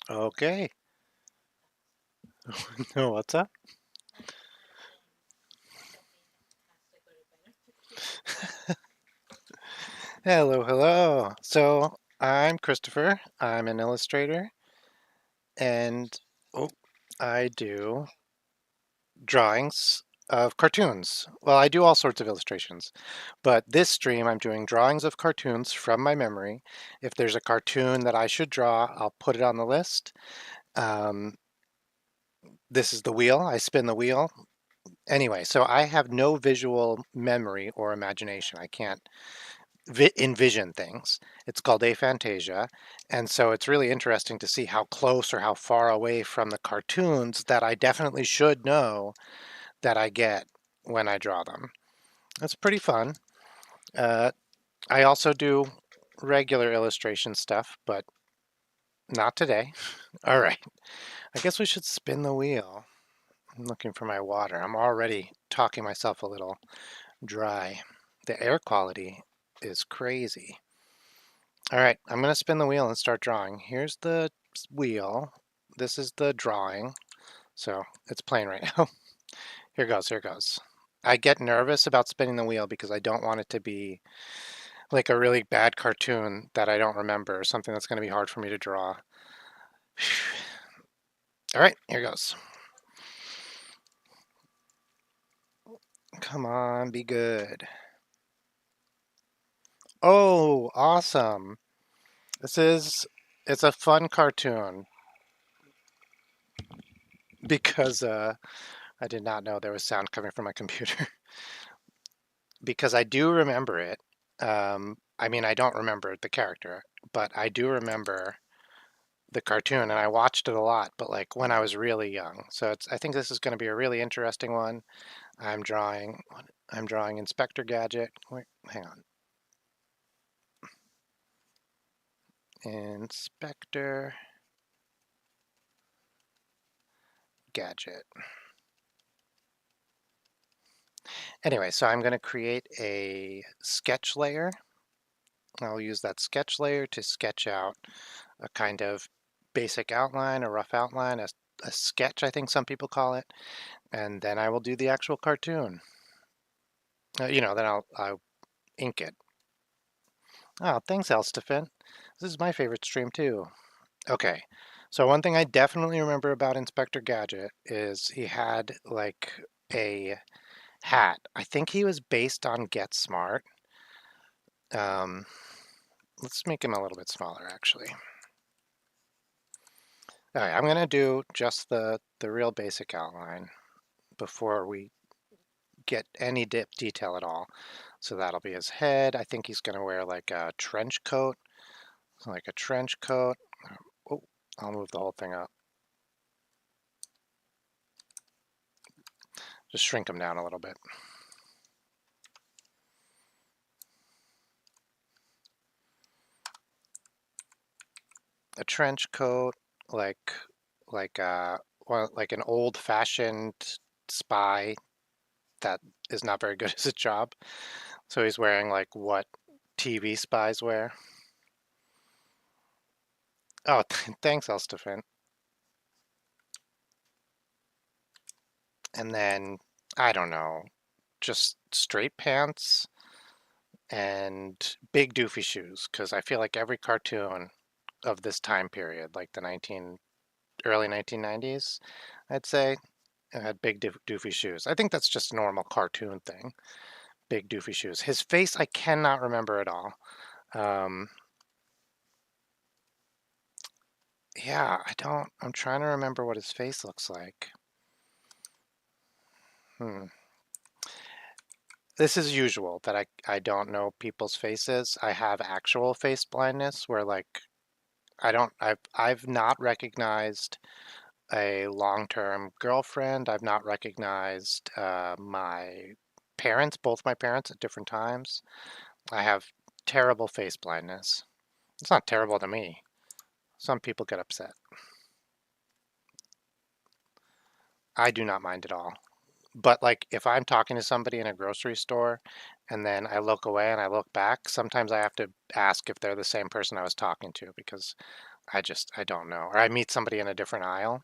Okay. What's up? Hello, hello. So I'm Christopher. I'm an illustrator, and oh, I do drawings of cartoons. Well, I do all sorts of illustrations, but this stream I'm doing drawings of cartoons from my memory. If there's a cartoon that I should draw, I'll put it on the list. Um, this is the wheel. I spin the wheel. Anyway, so I have no visual memory or imagination. I can't envision things. It's called aphantasia. And so it's really interesting to see how close or how far away from the cartoons that I definitely should know that I get when I draw them. It's pretty fun. Uh, I also do regular illustration stuff, but not today. All right. I guess we should spin the wheel. I'm looking for my water. I'm already talking myself a little dry. The air quality is crazy. All right, I'm going to spin the wheel and start drawing. Here's the wheel. This is the drawing. So it's playing right now. Here goes, here goes. I get nervous about spinning the wheel because I don't want it to be like a really bad cartoon that I don't remember, or something that's going to be hard for me to draw. All right, here goes. Come on, be good. Oh, awesome. It's a fun cartoon because I did not know there was sound coming from my computer. Because I do remember it. I mean, I don't remember the character, but I do remember the cartoon, and I watched it a lot, but like when I was really young. So I think this is going to be a really interesting one. I'm drawing, I'm drawing Inspector Gadget. Wait, hang on. Inspector Gadget. Anyway, so I'm going to create a sketch layer. I'll use that sketch layer to sketch out a kind of basic outline, a rough outline, a sketch, I think some people call it, and then I will do the actual cartoon. Then I'll ink it. Oh, thanks, Elstefan. This is my favorite stream too. Okay, so one thing I definitely remember about Inspector Gadget is he had like a hat. I think he was based on Get Smart. Um, let's make him a little bit smaller, actually. All right, I'm gonna do just the real basic outline before we get any detail at all. So that'll be his head. I think he's gonna wear like a trench coat, like a trench coat. Oh, I'll move the whole thing up. Just shrink him down a little bit. A trench coat, like like an old-fashioned spy that is not very good at his job. So he's wearing like what TV spies wear. Oh, thanks, Elstefan. And then I don't know, just straight pants and big doofy shoes, because I feel like every cartoon of this time period, like the early 1990s, I'd say, it had big doofy shoes. I think that's just a normal cartoon thing. Big doofy shoes. His face, I cannot remember at all. Um, yeah, I don't. I'm trying to remember what his face looks like. Hmm. This is usual that I don't know people's faces. I have actual face blindness where like I've not recognized a long-term girlfriend. I've not recognized my parents, both my parents at different times. I have terrible face blindness. It's not terrible to me. Some people get upset. I do not mind at all. But like if I'm talking to somebody in a grocery store and then I look away and I look back, sometimes I have to ask if they're the same person I was talking to because I don't know. Or I meet somebody in a different aisle.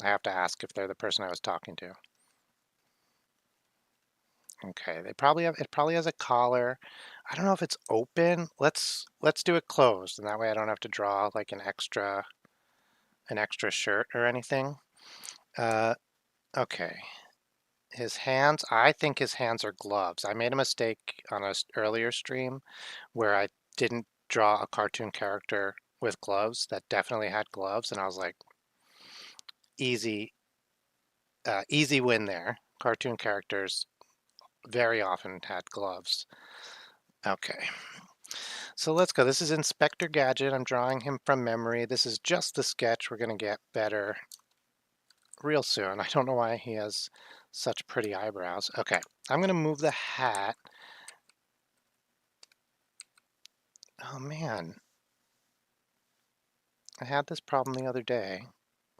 I have to ask if they're the person I was talking to. Okay, they probably have, it probably has a collar. I don't know if it's open. Let's do it closed, and that way I don't have to draw like an extra shirt or anything. Uh, okay. His hands, I think his hands are gloves. I made a mistake on a earlier stream where I didn't draw a cartoon character with gloves that definitely had gloves, and I was like, easy, easy win there. Cartoon characters very often had gloves. Okay, so let's go. This is Inspector Gadget. I'm drawing him from memory. This is just the sketch. We're going to get better real soon. I don't know why he has such pretty eyebrows. Okay, I'm going to move the hat. Oh man, I had this problem the other day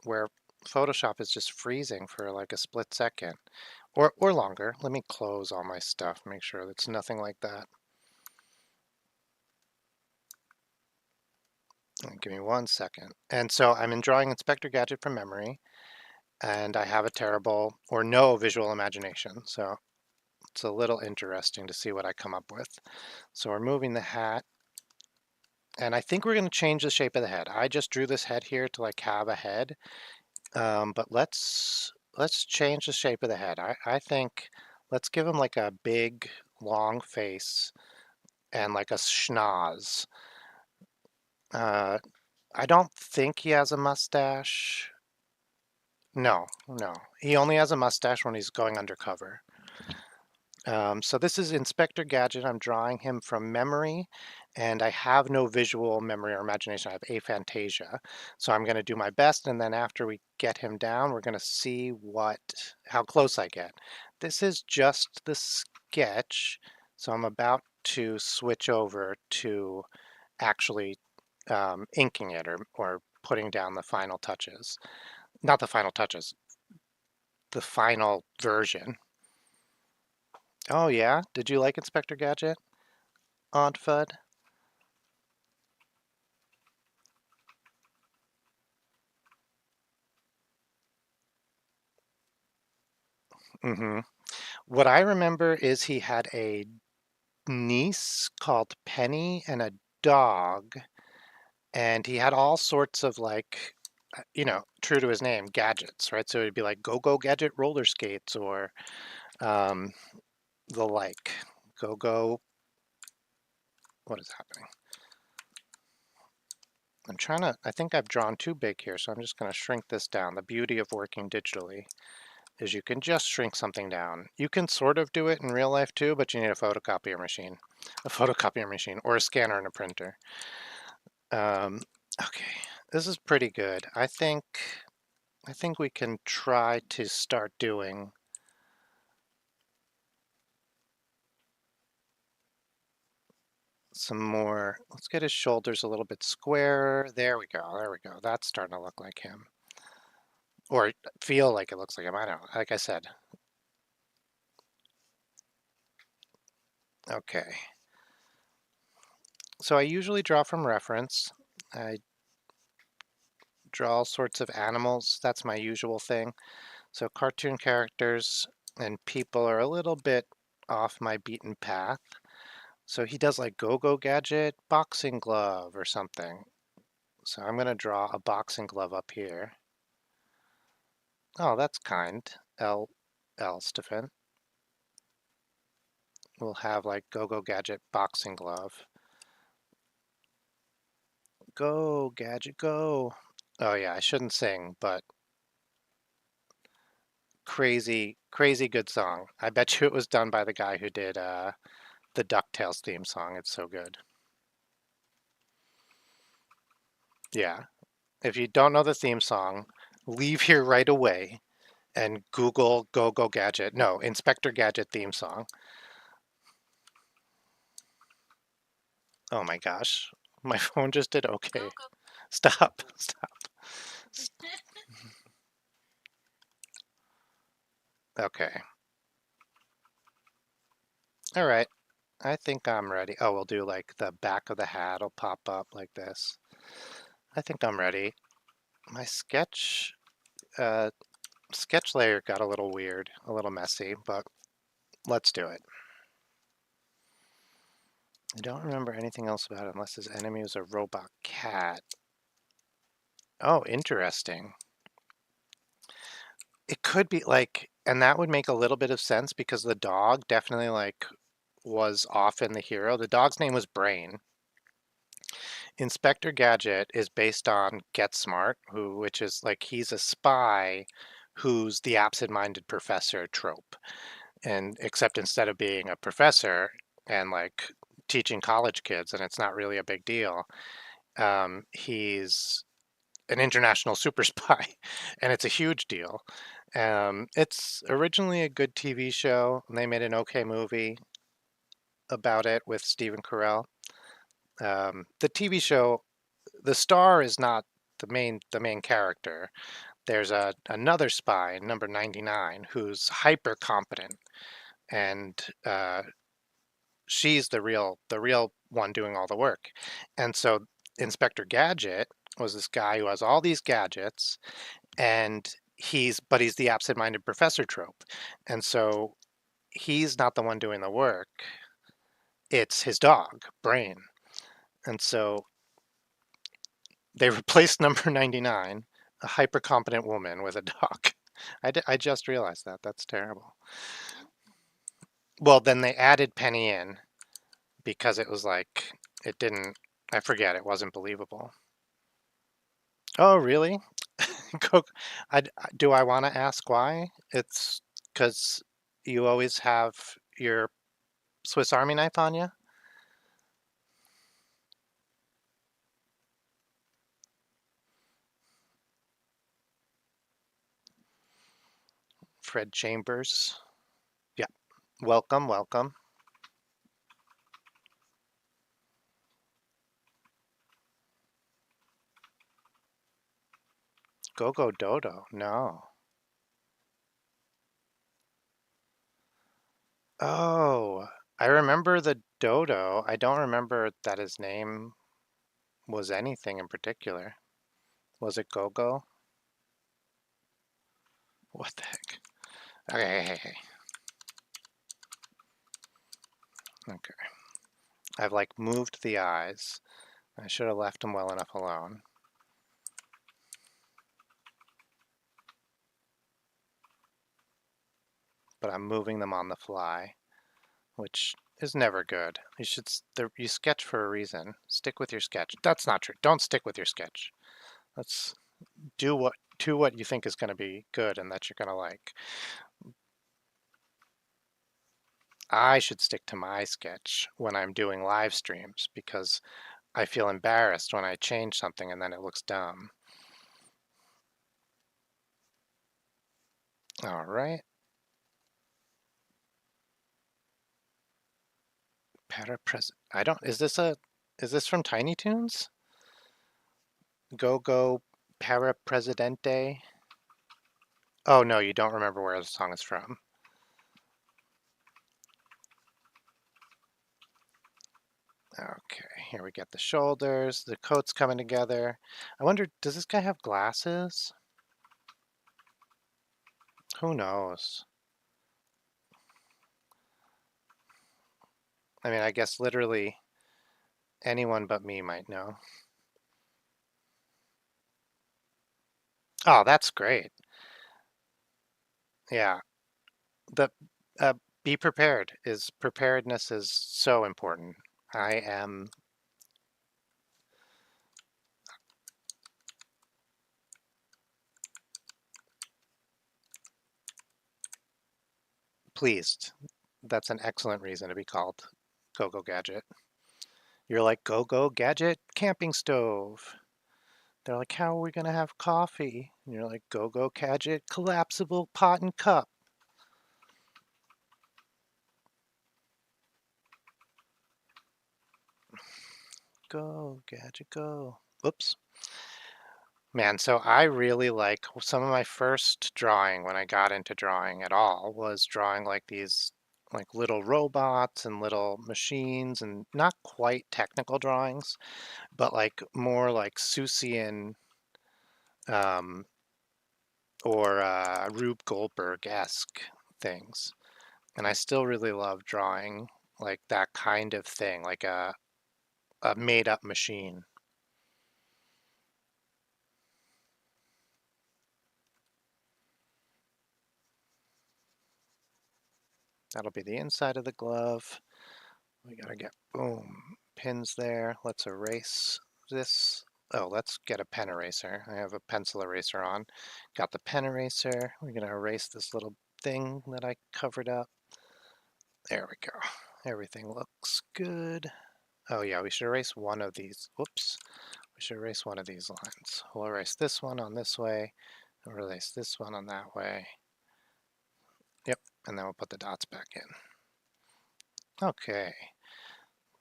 where Photoshop is just freezing for like a split second or longer. Let me close all my stuff, make sure it's nothing like that. Give me 1 second. And so I'm in drawing Inspector Gadget from memory, and I have a terrible or no visual imagination. So it's a little interesting to see what I come up with. So we're moving the hat, and I think we're going to change the shape of the head. I just drew this head here to like have a head, but let's change the shape of the head. I think let's give him like a big, long face and like a schnoz. Uh, I don't think he has a mustache. No, no. He only has a mustache when he's going undercover. So this is Inspector Gadget. I'm drawing him from memory, and I have no visual memory or imagination. I have aphantasia. So I'm going to do my best, and then after we get him down, we're going to see how close I get. This is just the sketch, so I'm about to switch over to actually inking it or putting down the final touches. Not the final touches, the final version. Oh yeah? Did you like Inspector Gadget, Aunt Fudd? Mm-hmm. What I remember is he had a niece called Penny and a dog, and he had all sorts of like, true to his name, gadgets, right? So it'd be like go-go gadget roller skates or um, the like. Go-go, what is happening? I think I've drawn too big here, so I'm just going to shrink this down. The beauty of working digitally is you can just shrink something down. You can sort of do it in real life too, but you need a photocopier machine or a scanner and a printer. Okay, this is pretty good. I think we can try to start doing some more. Let's get his shoulders a little bit squarer. There we go. There we go. That's starting to look like him. Or feel like it looks like him. I don't know. Like I said. Okay. So I usually draw from reference. I draw all sorts of animals. That's my usual thing. So cartoon characters and people are a little bit off my beaten path. So he does like go-go gadget, boxing glove or something. So I'm going to draw a boxing glove up here. Oh, that's kind. Stefan. We'll have like go-go gadget, boxing glove. Go, gadget, go. Oh yeah, I shouldn't sing, but crazy, crazy good song. I bet you it was done by the guy who did the DuckTales theme song. It's so good. Yeah. If you don't know the theme song, leave here right away and Google Go Go Gadget. No, Inspector Gadget theme song. Oh my gosh. My phone just did okay. Stop. Stop. Okay. All right. I think I'm ready. Oh, we'll do like the back of the hat will pop up like this. I think I'm ready. My uh, sketch layer got a little weird, a little messy, but let's do it. I don't remember anything else about it unless his enemy was a robot cat. Oh, interesting. It could be like, and that would make a little bit of sense because the dog definitely like was often the hero. The dog's name was Brain. Inspector Gadget is based on Get Smart, which is like he's a spy who's the absent-minded professor trope. And except instead of being a professor and like teaching college kids, and it's not really a big deal, he's an international super spy, and it's a huge deal. It's originally a good TV show, and they made an okay movie about it with Stephen Carell. The TV show, the star is not the main character. There's another spy, number 99, who's hyper competent, and she's the real one doing all the work. And so Inspector Gadget was this guy who has all these gadgets, and he's the absent-minded professor trope. And so he's not the one doing the work. It's his dog, Brain. And so they replaced number 99, a hyper competent woman, with a dog. I just realized that. That's terrible. Well, then they added Penny in because it was like, it didn't, I forget, it wasn't believable. Oh, really? Coke. Do I want to ask why? It's because you always have your Swiss Army knife on you? Fred Chambers. Yeah. Welcome, welcome. Go Go Dodo. No. Oh, I remember the dodo. I don't remember that his name was anything in particular. Was it Go-Go? What the heck? Okay, hey. Okay. I've like moved the eyes. I should have left them well enough alone. But I'm moving them on the fly, which is never good. You sketch for a reason. Stick with your sketch. That's not true. Don't stick with your sketch. Let's do what you think is going to be good and that you're going to like. I should stick to my sketch when I'm doing live streams because I feel embarrassed when I change something and then it looks dumb. All right. Parapres. I don't. Is this from Tiny Toons? Go Go Para Presidente. Oh no, you don't remember where the song is from. Okay, here we get the shoulders, the coat's coming together. I wonder, does this guy have glasses? Who knows? I mean, I guess literally anyone but me might know. Oh, that's great. Yeah. The uh, be prepared is preparedness is so important. I am pleased. That's an excellent reason to be called Go-Go Gadget. You're like Go-Go Gadget camping stove. They're like, how are we gonna have coffee? And you're like, Go-Go Gadget collapsible pot and cup. Go Gadget go. Oops. Man, so I really like some of my first drawing when I got into drawing at all was drawing like these like little robots and little machines and not quite technical drawings, but like more like Seussian um, or Rube Goldberg-esque things. And I still really love drawing like that kind of thing, like a made-up machine. That'll be the inside of the glove. We gotta get, boom, pins there. Let's erase this. Oh, let's get a pen eraser. I have a pencil eraser on. Got the pen eraser. We're gonna erase this little thing that I covered up. There we go. Everything looks good. Oh yeah, we should erase one of these. Whoops. We should erase one of these lines. We'll erase this one on this way. We'll erase this one on that way. Yep, and then we'll put the dots back in. Okay,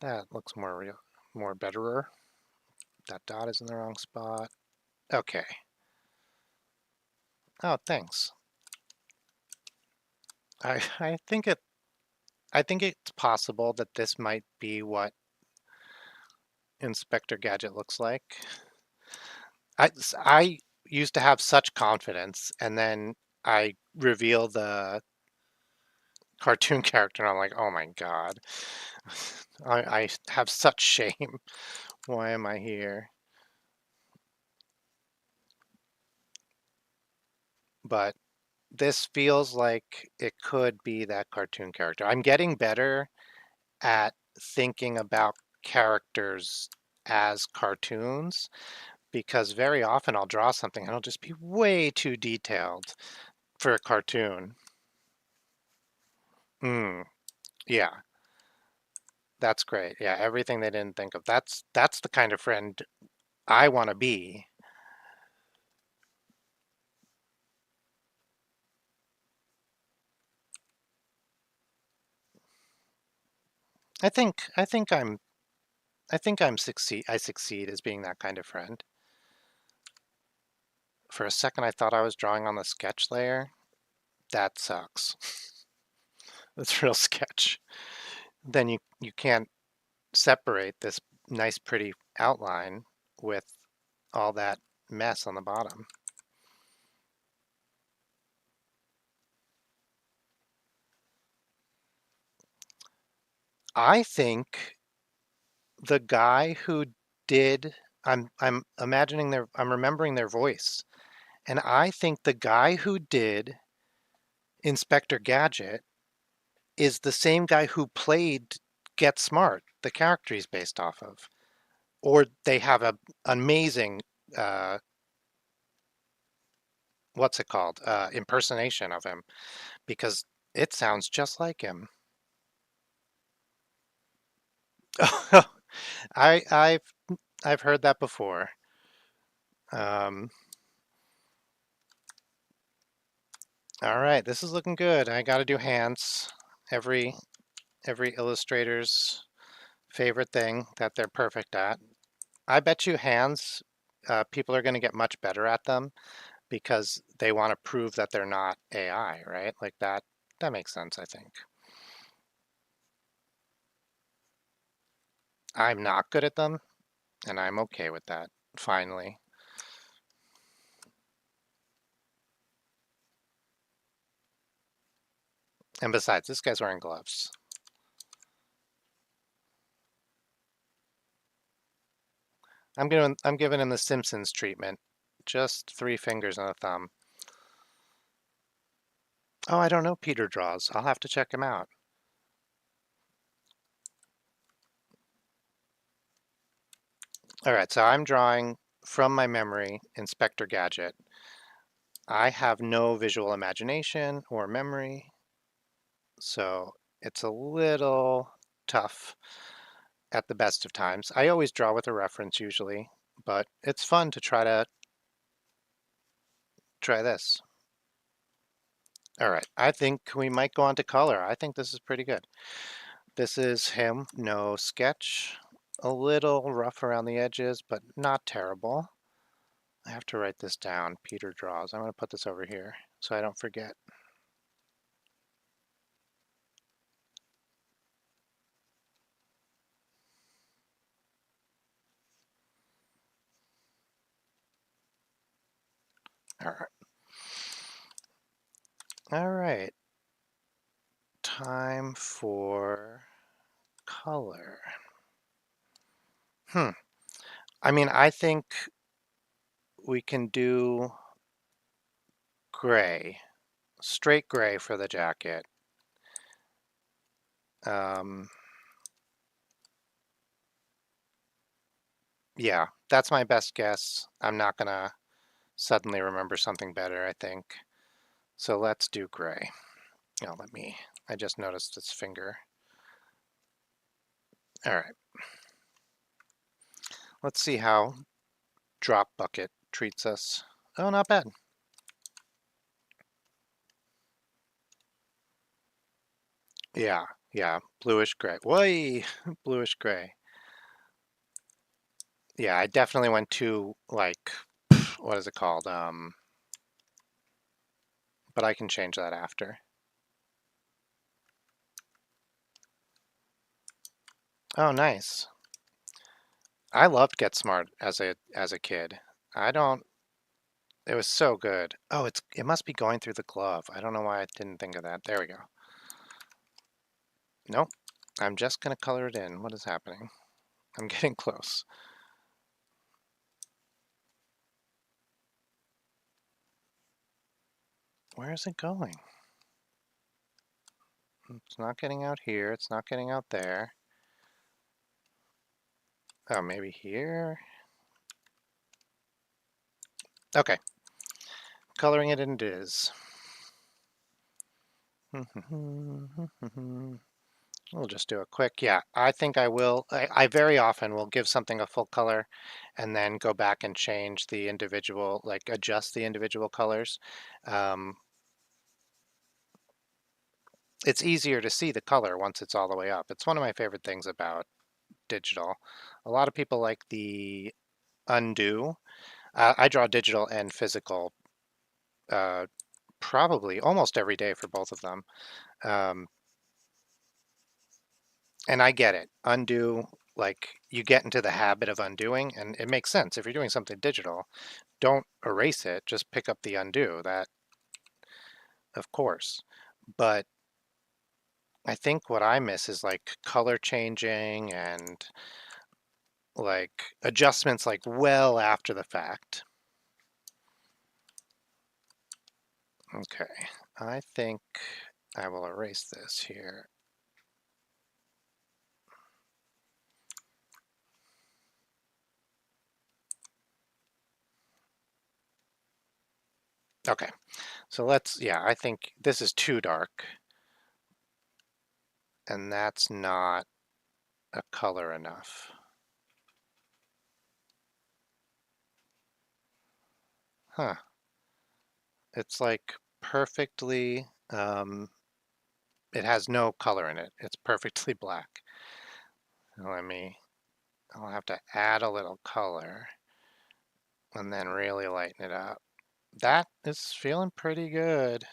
that looks more real, more betterer. That dot is in the wrong spot. Okay. Oh, thanks. I think it's possible that this might be what Inspector Gadget looks like. I used to have such confidence, and then I reveal the cartoon character, and I'm like, oh my God. I have such shame. Why am I here? But this feels like it could be that cartoon character. I'm getting better at thinking about characters as cartoons because very often I'll draw something and it'll just be way too detailed for a cartoon. Mm, yeah, that's great. Yeah, everything they didn't think of. That's the kind of friend I want to be. I think I think I'm I succeed as being that kind of friend. For a second I thought I was drawing on the sketch layer. That sucks. That's real sketch. Then you can't separate this nice pretty outline with all that mess on the bottom. I think the guy who did I'm imagining I'm remembering their voice. And I think the guy who did Inspector Gadget is the same guy who played Get Smart, the character he's based off of. Or they have a amazing uh, what's it called? Impersonation of him because it sounds just like him. I I've heard that before. Um, all right, this is looking good. I got to do hands. Every every illustrator's favorite thing that they're perfect at. I bet you hands, people are going to get much better at them because they want to prove that they're not AI, right? Like that makes sense, I think. I'm not good at them, and I'm okay with that, finally. And besides, this guy's wearing gloves. I'm giving him the Simpsons treatment. Just three fingers and a thumb. Oh, I don't know Peter draws. I'll have to check him out. All right, so I'm drawing from my memory Inspector Gadget. I have no visual imagination or memory, so it's a little tough at the best of times. I always draw with a reference usually, but it's fun to try this. All right, I think we might go on to color. I think this is pretty good. This is him, no sketch. A little rough around the edges, but not terrible. I have to write this down. Peter draws. I'm going to put this over here so I don't forget. All right. All right. Time for color. Hmm. I mean, I think we can do gray, straight gray for the jacket. Um, yeah, that's my best guess. I'm not gonna suddenly remember something better, I think. So let's do gray. Oh, I just noticed its finger. All right, let's see how Drop Bucket treats us. Oh, not bad. Yeah, yeah, bluish gray. Whey, bluish gray. Yeah, I definitely went to like, what is it called? But I can change that after. Oh, nice. I loved Get Smart as a kid. I don't. It was so good. Oh, it must be going through the glove. I don't know why I didn't think of that. There we go. Nope. I'm just gonna color it in. What is happening? I'm getting close. Where is it going? It's not getting out here. It's not getting out there. Oh, maybe here? Okay. Coloring it in it is. We'll just do a quick, yeah, I think I will. I very often will give something a full color and then go back and change the individual, like adjust the individual colors. Um, it's easier to see the color once it's all the way up. It's one of my favorite things about digital. A lot of people like the undo. I draw digital and physical uh, probably almost every day for both of them. Um, and I get it. Undo, like you get into the habit of undoing, and it makes sense. If you're doing something digital, don't erase it, just pick up the undo. That, of course. But I think what I miss is like color changing and like adjustments like well after the fact. Okay, I think I will erase this here. Okay, so yeah, I think this is too dark, and that's not a color enough. Huh, it's like perfectly, it has no color in it. It's perfectly black. Let me, I'll have to add a little color and then really lighten it up. That is feeling pretty good.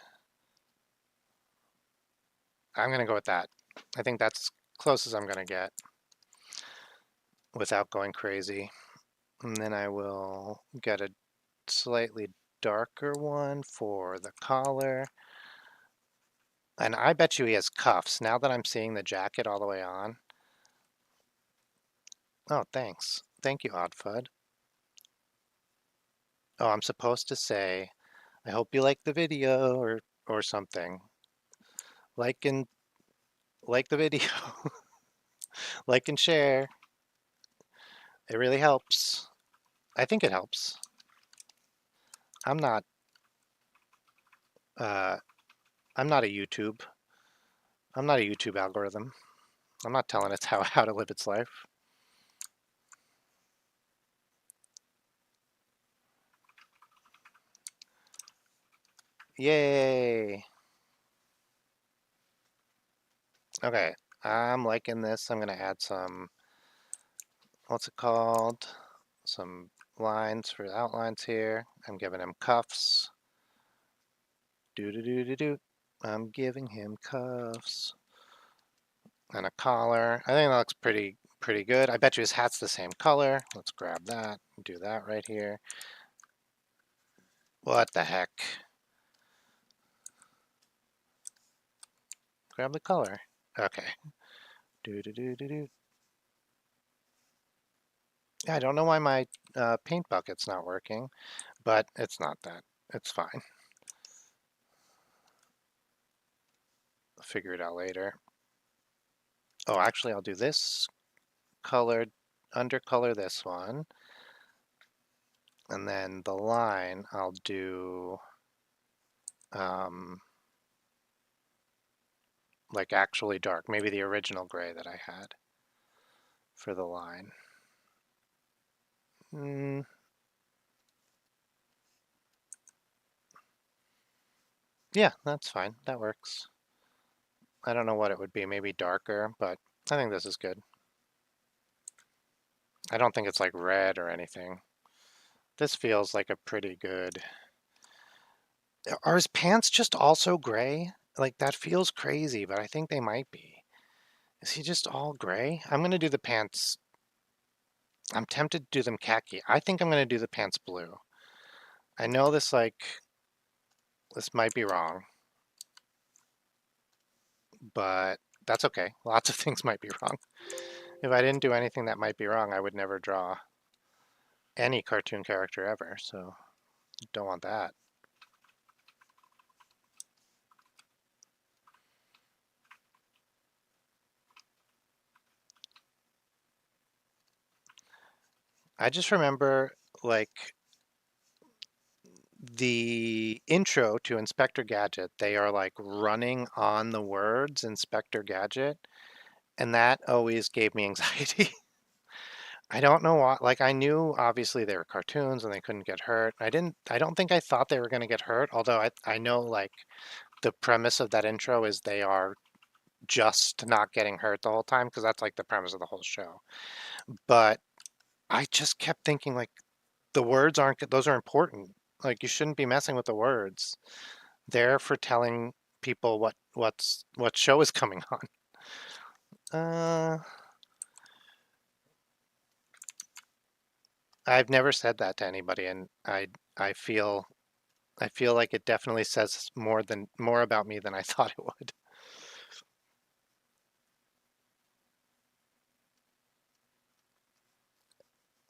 I'm gonna go with that. I think that's as close as I'm gonna get without going crazy. And then I will get a slightly darker one for the collar. And I bet you he has cuffs. Now that I'm seeing the jacket all the way on. Oh, thanks. Thank you, Odd Fudd. Oh, I'm supposed to say, I hope you like the video or something. Like and like the video. Like and share. It really helps. I think it helps. I'm not uh I'm not a YouTube. I'm not a YouTube algorithm. I'm not telling it how to live its life. Yay. Okay, I'm liking this. I'm gonna add some, what's it called? Some lines for outlines here. I'm giving him cuffs. Do do do do do. I'm giving him cuffs and a collar. I think that looks pretty good. I bet you his hat's the same color. Let's grab that. Do that right here. What the heck? Grab the color. Okay. Do do do do do. Yeah, I don't know why my paint bucket's not working, but it's not that. It's fine. I'll figure it out later. Oh, actually, I'll do this color, undercolor this one, and then the line I'll do um, like actually dark, maybe the original gray that I had for the line. Mm, yeah, that's fine. That works. I don't know what it would be, maybe darker, but I think this is good. I don't think it's like red or anything. This feels like a pretty good. Are his pants just also gray? Like that feels crazy, but I think they might be. Is he just all gray? I'm gonna do the pants. I'm tempted to do them khaki. I think I'm gonna do the pants blue. I know this might be wrong, but that's okay. Lots of things might be wrong. If I didn't do anything that might be wrong, I would never draw any cartoon character ever, so don't want that. I just remember like the intro to Inspector Gadget, they are like running on the words Inspector Gadget, and that always gave me anxiety. I don't know why, like I knew obviously they were cartoons and they couldn't get hurt. I don't think I thought they were going to get hurt, although I know like the premise of that intro is they are just not getting hurt the whole time because that's like the premise of the whole show. But I just kept thinking like the words aren't, those are important. Like you shouldn't be messing with the words. They're for telling people what show is coming on. Uh, I've never said that to anybody, and I feel like it definitely says more about me than I thought it would.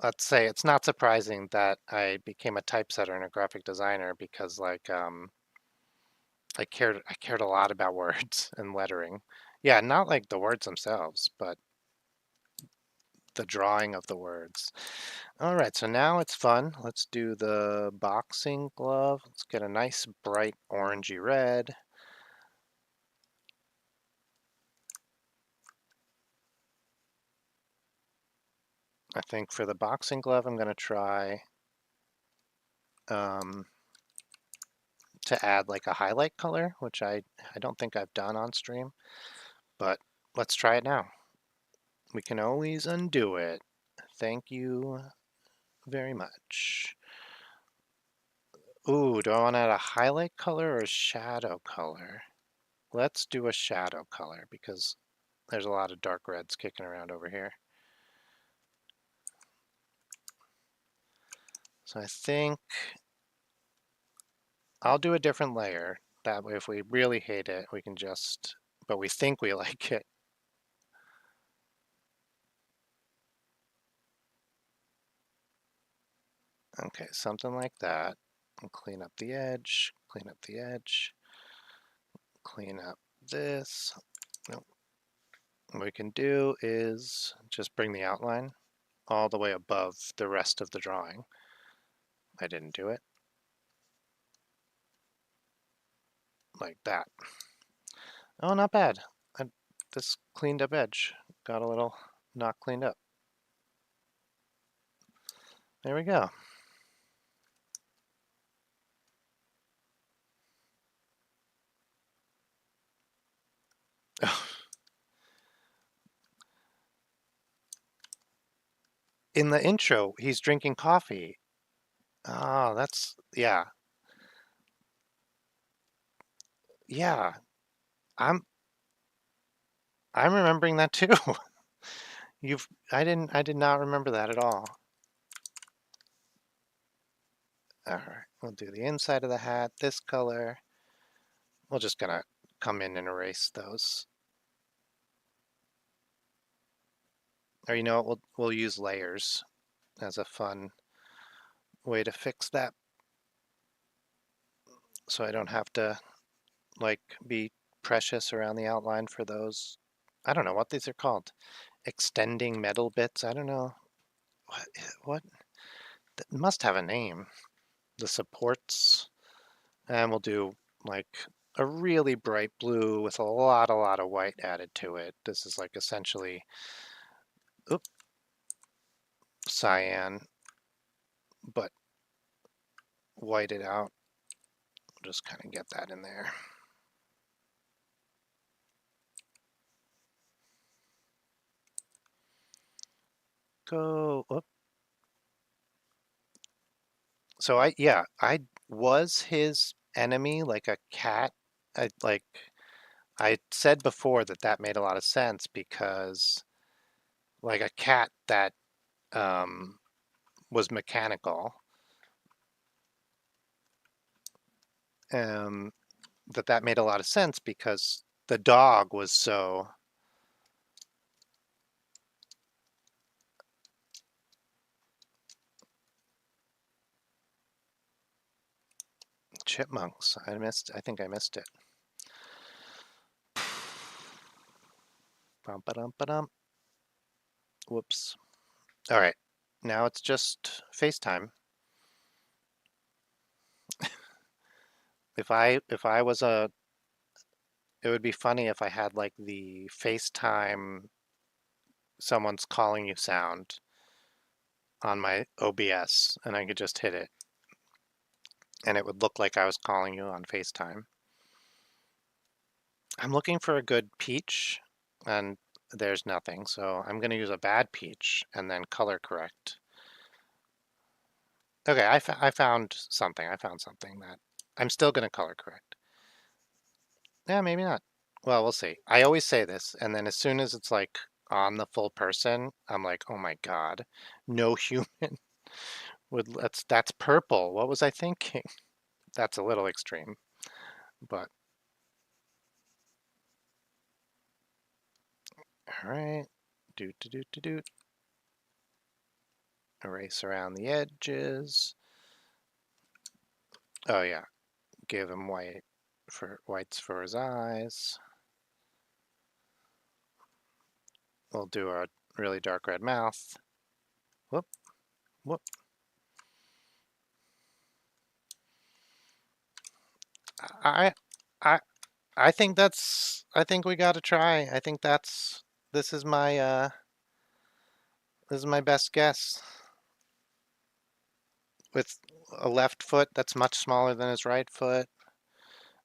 Let's say it's not surprising that I became a typesetter and a graphic designer because like I cared a lot about words and lettering. Yeah, not like the words themselves, but the drawing of the words. All right, so now it's fun. Let's do the boxing glove. Let's get a nice bright orangey red. I think for the boxing glove, I'm going to try um, to add like a highlight color, which I don't think I've done on stream, but let's try it now. We can always undo it. Thank you very much. Ooh, do I want to add a highlight color or a shadow color? Let's do a shadow color because there's a lot of dark reds kicking around over here. So I think I'll do a different layer. That way, if we really hate it, we can just, but we think we like it. Okay, something like that. And clean up the edge, clean up the edge, clean up this. Nope. What we can do is just bring the outline all the way above the rest of the drawing. I didn't do it. Like that. Oh, not bad. This cleaned up edge got a little not cleaned up. There we go. In the intro, he's drinking coffee. Oh, that's, yeah. Yeah, I'm I'm remembering that too. I did not remember that at all. All right, we'll do the inside of the hat this color. We're just gonna come in and erase those. Or you know what, we'll use layers as a fun way to fix that, so I don't have to like be precious around the outline for those. I don't know what these are called. Extending metal bits. I don't know what that must have a name. The supports, and we'll do like a really bright blue with a lot of white added to it. This is like essentially, oops, cyan, but whited out. We'll just kind of get that in there. Go. Whoop. So I was his enemy, like a cat. I said before that that made a lot of sense because like a cat that um, was mechanical, um, that made a lot of sense because the dog was so chipmunks. I think I missed it. Bum, ba-dum, ba-dum. Whoops. All right. Now it's just FaceTime. If I was a, it would be funny if I had like the FaceTime someone's calling you sound on my OBS and I could just hit it and it would look like I was calling you on FaceTime. I'm looking for a good peach and there's nothing, so I'm going to use a bad peach and then color correct. Okay, I found something. I found something that I'm still going to color correct. Yeah, maybe not. Well, we'll see. I always say this, and then as soon as it's like on the full person, I'm like, oh my God, no human would that's purple. What was I thinking? That's a little extreme, but all right. Do do do do do. Erase around the edges. Oh yeah, give him whites for his eyes. We'll do a really dark red mouth. Whoop, whoop. I, I, I think that's. I think we got to try. I think that's. This is my. This is my best guess. With a left foot that's much smaller than his right foot.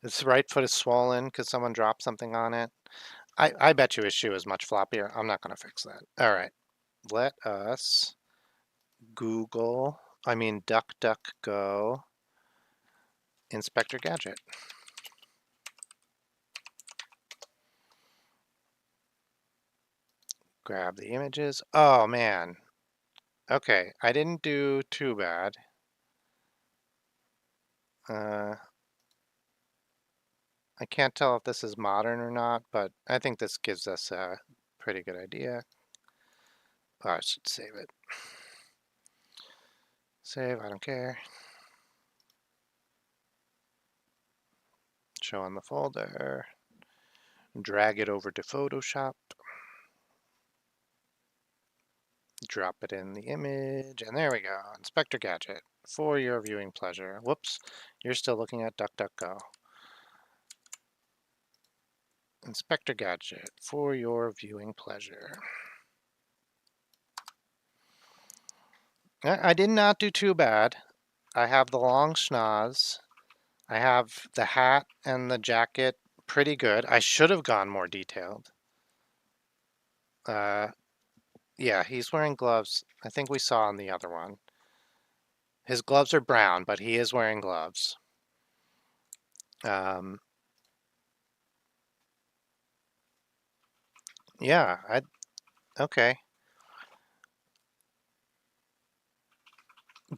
His right foot is swollen because someone dropped something on it. I bet you his shoe is much floppier. I'm not going to fix that. All right. Let us DuckDuckGo Inspector Gadget. Grab the images. Oh man. Okay, I didn't do too bad. I can't tell if this is modern or not, but I think this gives us a pretty good idea. Oh, I should save it. Save, I don't care. Show on the folder. Drag it over to Photoshop. Drop it in the image, and there we go. Inspector Gadget for your viewing pleasure. Whoops, you're still looking at DuckDuckGo. Inspector Gadget for your viewing pleasure. I did not do too bad. I have the long schnoz. I have the hat and the jacket pretty good. I should have gone more detailed. Yeah, he's wearing gloves. I think we saw on the other one. His gloves are brown, but he is wearing gloves. Um, yeah, okay.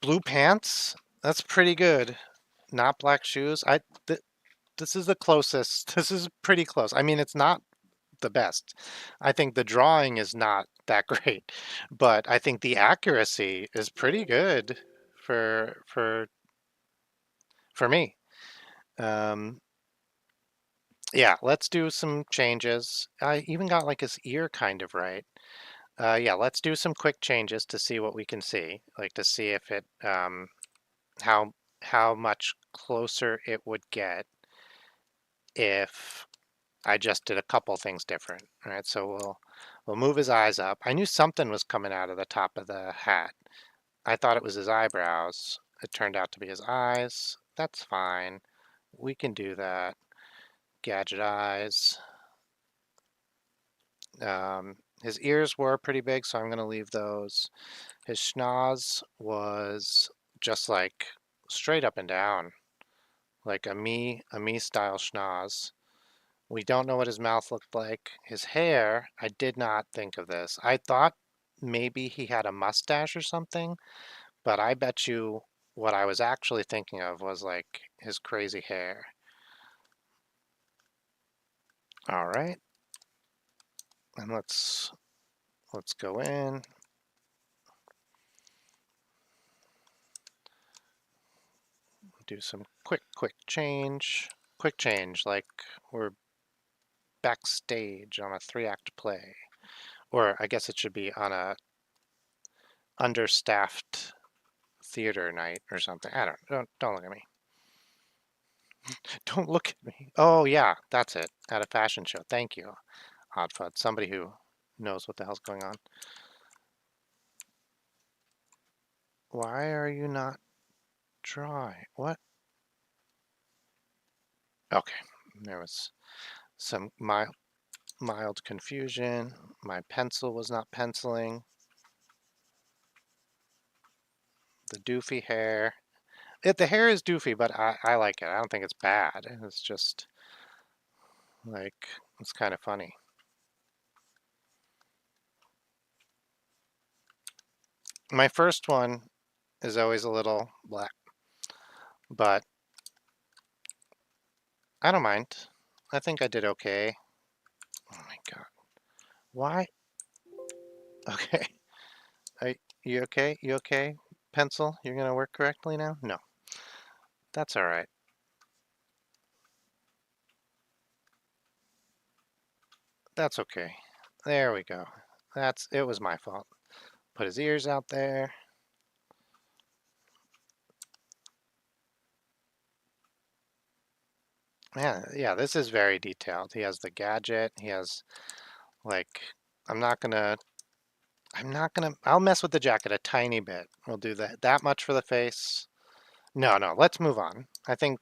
Blue pants? That's pretty good. Not black shoes. This is the closest. This is pretty close. I mean, it's not the best. I think the drawing is not that great, but I think the accuracy is pretty good for for for me. Um, yeah, let's do some changes. I even got like his ear kind of right. Yeah, let's do some quick changes to see what we can see, like to see if it how how much closer it would get if I just did a couple things different. All right, so we'll move his eyes up. I knew something was coming out of the top of the hat. I thought it was his eyebrows. It turned out to be his eyes. That's fine. We can do that. Gadget eyes. His ears were pretty big, so I'm going to leave those. His schnoz was just like straight up and down, like a me style schnoz. We don't know what his mouth looked like. His hair, I did not think of this. I thought maybe he had a mustache or something, but I bet you what I was actually thinking of was like his crazy hair. All right. And let's go in. Do some quick change. Quick change, like we're backstage on a 3-act play. Or I guess it should be on a understaffed theater night or something. I don't look at me. Don't look at me. Oh yeah, that's it. At a fashion show. Thank you, Hot Fud. Somebody who knows what the hell's going on. Why are you not dry? What? Okay, there was some mild confusion. My pencil was not penciling. The doofy hair. The hair is doofy, but I like it. I don't think it's bad. It's just like, it's kind of funny. My first one is always a little black, but I don't mind. I think I did okay. Oh my God. Why? Okay. Are you okay? You okay? Pencil, you're gonna work correctly now? No. That's all right. That's okay. There we go. It was my fault. Put his ears out there. Yeah, this is very detailed. He has the gadget. He has like, I'm not gonna, I'll mess with the jacket a tiny bit. We'll do that much for the face. No, let's move on. I think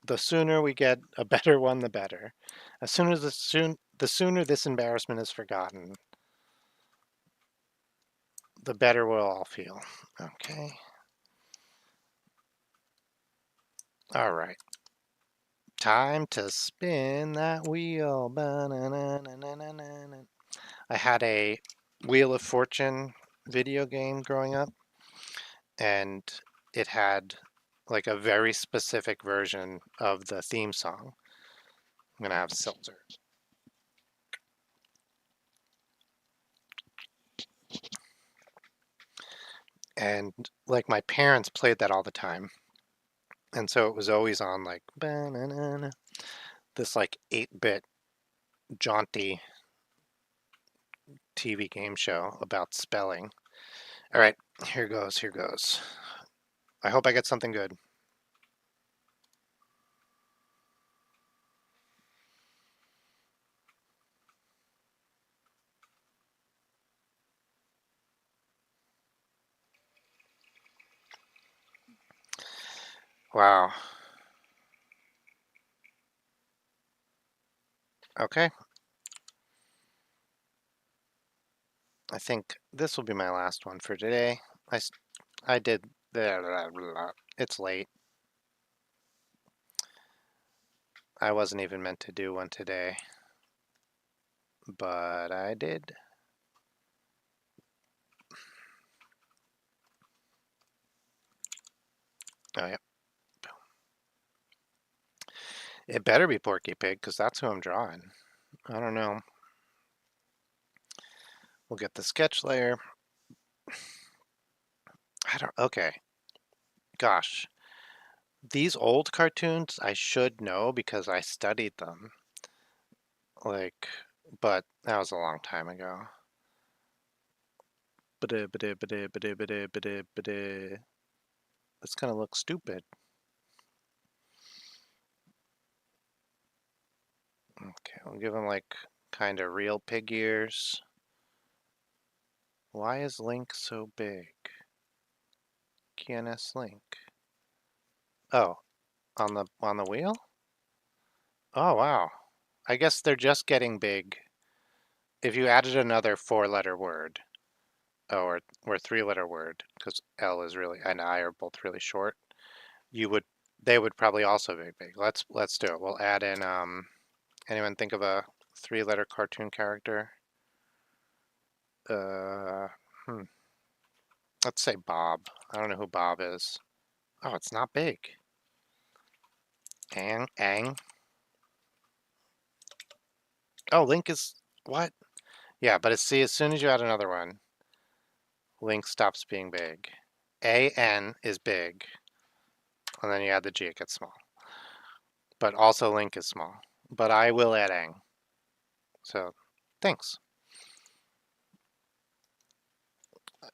the sooner we get a better one, the better. As soon as the sooner this embarrassment is forgotten, the better we'll all feel. Okay. All right. Time to spin that wheel. I had a Wheel of Fortune video game growing up, and it had like a very specific version of the theme song. I'm gonna have seltzer. And like my parents played that all the time. And so it was always on like this like 8-bit jaunty TV game show about spelling. All right, here goes, here goes. I hope I get something good. Wow. Okay. I think this will be my last one for today. I did. It's late. I wasn't even meant to do one today, but I did. Oh, yeah. It better be Porky Pig because that's who I'm drawing. I don't know. We'll get the sketch layer. Okay. Gosh. These old cartoons I should know because I studied them. Like, but that was a long time ago. It's gonna look stupid. Okay, we'll give him like kind of real pig ears. Why is Link so big? KNS Link. Oh, on the wheel? Oh wow. I guess they're just getting big. If you added another four-letter word, or three-letter word, because L is really and I are both really short, you would they would probably also be big. Let's do it. We'll add in anyone think of a three-letter cartoon character? Uh hmm. Let's say Bob. I don't know who Bob is. Oh, it's not big. Ang. Oh, Link is what? Yeah, but see, as soon as you add another one, Link stops being big. AN is big, and then you add the G, it gets small. But also Link is small. But I will add Ang. So, thanks.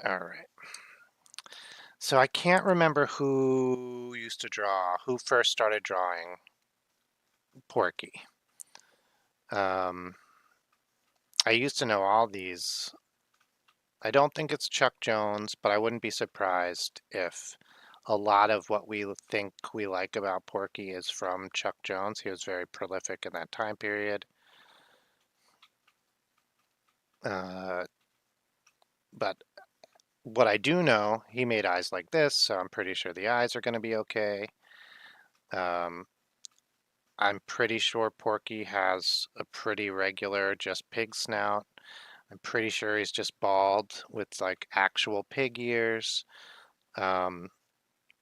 All right. So I can't remember who used to draw, who first started drawing Porky. Um, I used to know all these. I don't think it's Chuck Jones, but I wouldn't be surprised if a lot of what we think we like about Porky is from Chuck Jones. He was very prolific in that time period. Uh, but what I do know, he made eyes like this, so I'm pretty sure the eyes are going to be okay. Um, I'm pretty sure Porky has a pretty regular, just pig snout. I'm pretty sure he's just bald with like actual pig ears. Um,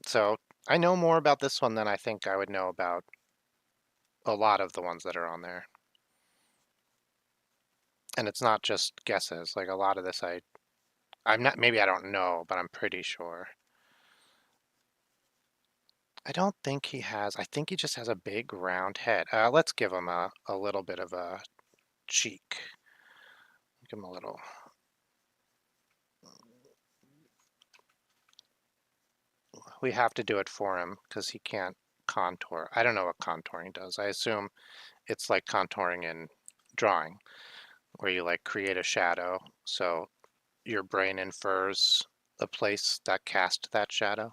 so I know more about this one than I think I would know about a lot of the ones that are on there. And it's not just guesses. Like a lot of this I'm not, maybe I don't know, but I'm pretty sure. I don't think he has, I think he just has a big round head. Let's give him a little bit of a cheek. Give him a little. We have to do it for him because he can't contour. I don't know what contouring does. I assume it's like contouring in drawing, where you like create a shadow so your brain infers the place that cast that shadow.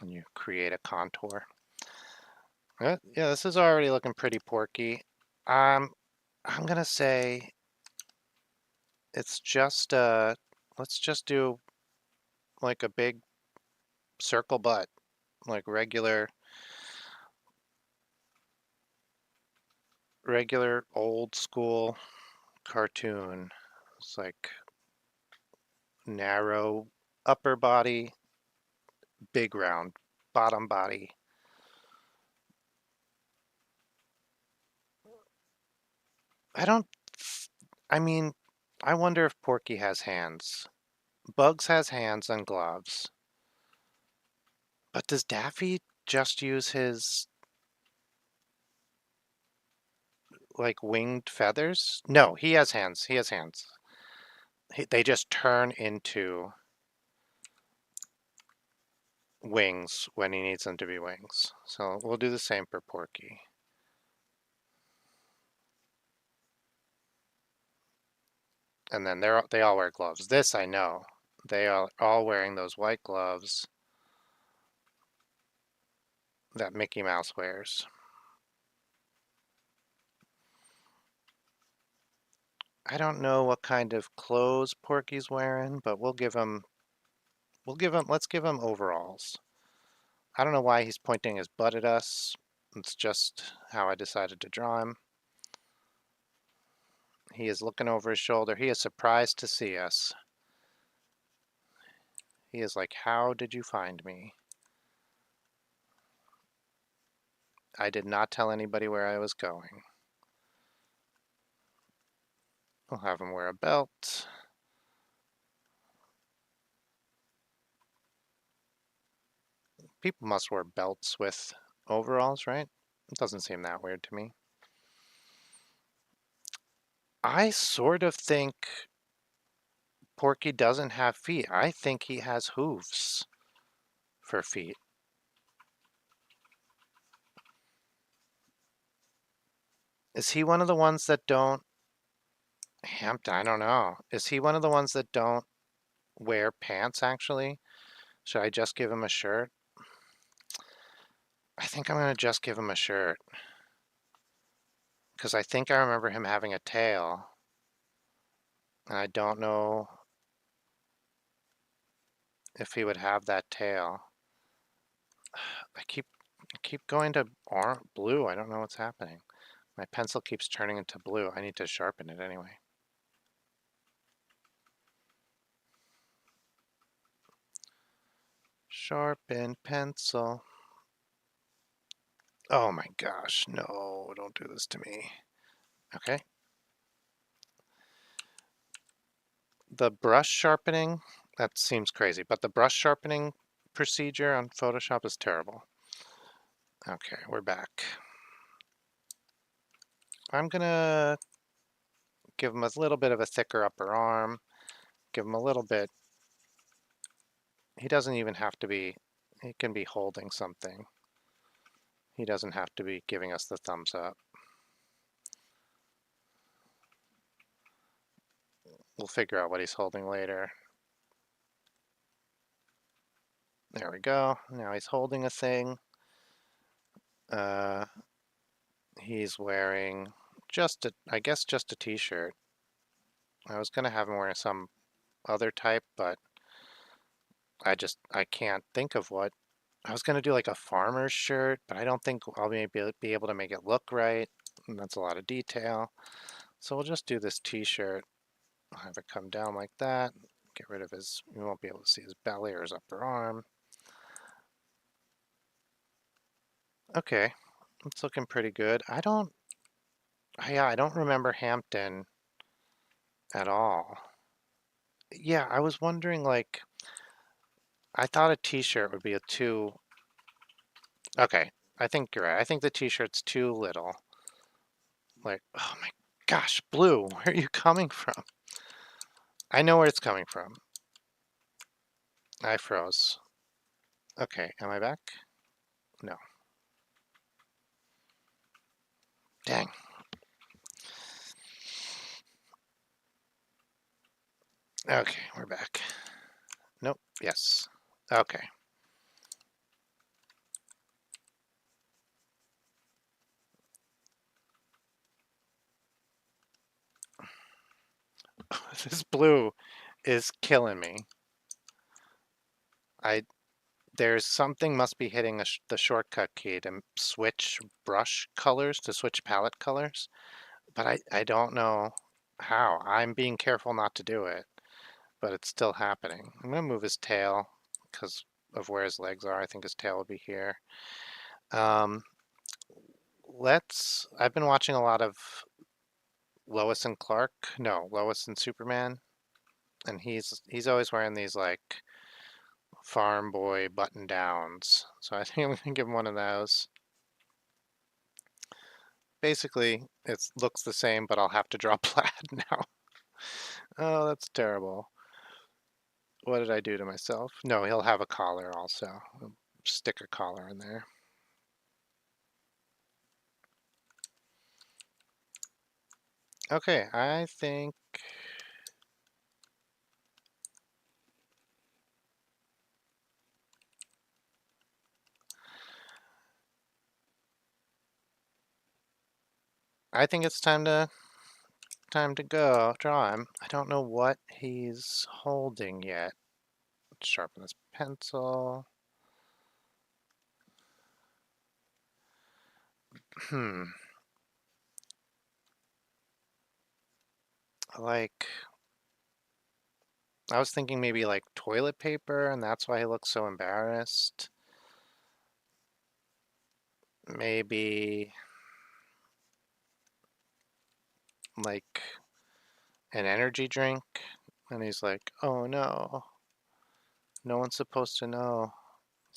And you create a contour. Yeah, this is already looking pretty porky. I'm gonna say it's just let's just do like a big circle butt, like regular old school cartoon. It's like narrow upper body, big round bottom body. I don't, I mean, I wonder if Porky has hands. Bugs has hands and gloves. But does Daffy just use his like winged feathers? No, he has hands. He has hands. They just turn into wings when he needs them to be wings. So we'll do the same for Porky. And then they all wear gloves. This I know. They are all wearing those white gloves that Mickey Mouse wears. I don't know what kind of clothes Porky's wearing, but let's give him overalls. I don't know why he's pointing his butt at us. It's just how I decided to draw him. He is looking over his shoulder. He is surprised to see us. He is like, how did you find me? I did not tell anybody where I was going. We'll have him wear a belt. People must wear belts with overalls, right? It doesn't seem that weird to me. I sort of think Porky doesn't have feet. I think he has hooves for feet. Is he one of the ones that don't? Hampton, I don't know. Is he one of the ones that don't wear pants, actually? Should I just give him a shirt? I think I'm going to just give him a shirt. Because I think I remember him having a tail. And I don't know if he would have that tail. I keep going to blue. I don't know what's happening. My pencil keeps turning into blue. I need to sharpen it anyway. Sharpen pencil. Oh my gosh, no, don't do this to me. Okay. The brush sharpening, that seems crazy, but the brush sharpening procedure on Photoshop is terrible. Okay, we're back. I'm gonna give him a little bit of a thicker upper arm, give him a little bit. He doesn't even have to be, he can be holding something. He doesn't have to be giving us the thumbs up. We'll figure out what he's holding later. There we go. Now he's holding a thing. Uh, he's wearing just a, I guess just a t-shirt. I was gonna have him wearing some other type, but I can't think of what. I was gonna do like a farmer's shirt, but I don't think I'll be able to make it look right. And that's a lot of detail. So we'll just do this t-shirt. I'll have it come down like that. Get rid of his, you won't be able to see his belly or his upper arm. Okay, it's looking pretty good. Yeah, I don't remember Hampton at all. Yeah, I was wondering like, I thought a t-shirt would be a too, okay, I think you're right. I think the t-shirt's too little. Like, oh my gosh, Blue, where are you coming from? I know where it's coming from. I froze. Okay, am I back? No. Dang. Okay, we're back. Nope, yes. Okay. This blue is killing me. I There's something must be hitting the shortcut key to switch brush colors, to switch palette colors, but I don't know how. I'm being careful not to do it, but it's still happening. I'm gonna move his tail because of where his legs are. I think his tail will be here. Um, I've been watching a lot of Lois and Clark. No, Lois and Superman, and he's always wearing these like farm boy button downs. So I think I'm gonna give him one of those. Basically, it looks the same, but I'll have to draw plaid now. Oh, that's terrible. What did I do to myself? No, he'll have a collar also. I'll stick a collar in there. Okay, I think it's time to go draw him. I don't know what he's holding yet. Let's sharpen this pencil. Hmm. Like I was thinking maybe like toilet paper, and that's why he looks so embarrassed. Maybe like an energy drink, and he's like, oh no, no one's supposed to know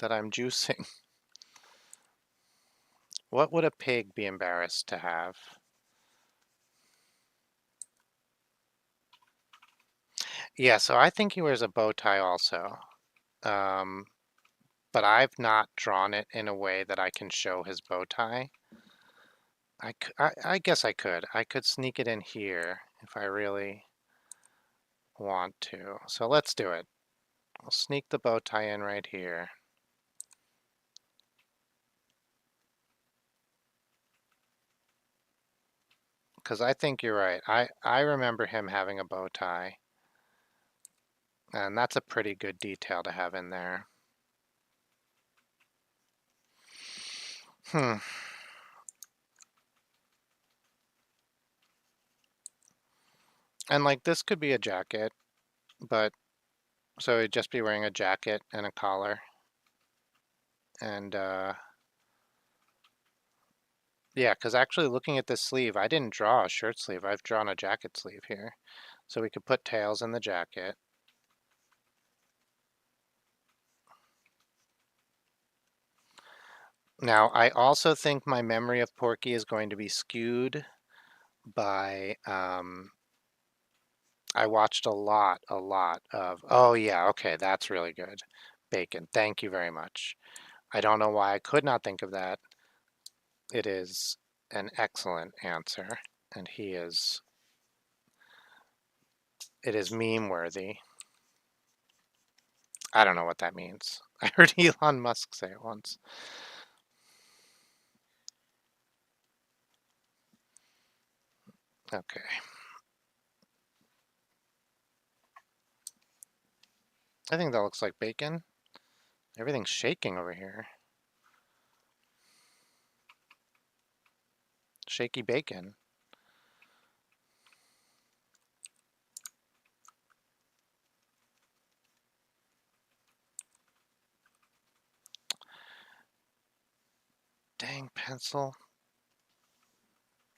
that I'm juicing. What would a pig be embarrassed to have? Yeah, so I think he wears a bow tie also. Um, but I've not drawn it in a way that I can show his bow tie. I guess I could. I could sneak it in here if I really want to. So let's do it. I'll sneak the bow tie in right here. Because I think you're right. I remember him having a bow tie. And that's a pretty good detail to have in there. Hmm. And like this could be a jacket, but so he'd just be wearing a jacket and a collar. And yeah, because actually looking at this sleeve, I didn't draw a shirt sleeve. I've drawn a jacket sleeve here. So we could put tails in the jacket. Now, I also think my memory of Porky is going to be skewed by, I watched a lot of, oh yeah, okay, that's really good. Bacon, thank you very much. I don't know why I could not think of that. It is an excellent answer, and it is meme worthy. I don't know what that means. I heard Elon Musk say it once. Okay. I think that looks like bacon. Everything's shaking over here. Shaky bacon. Dang pencil.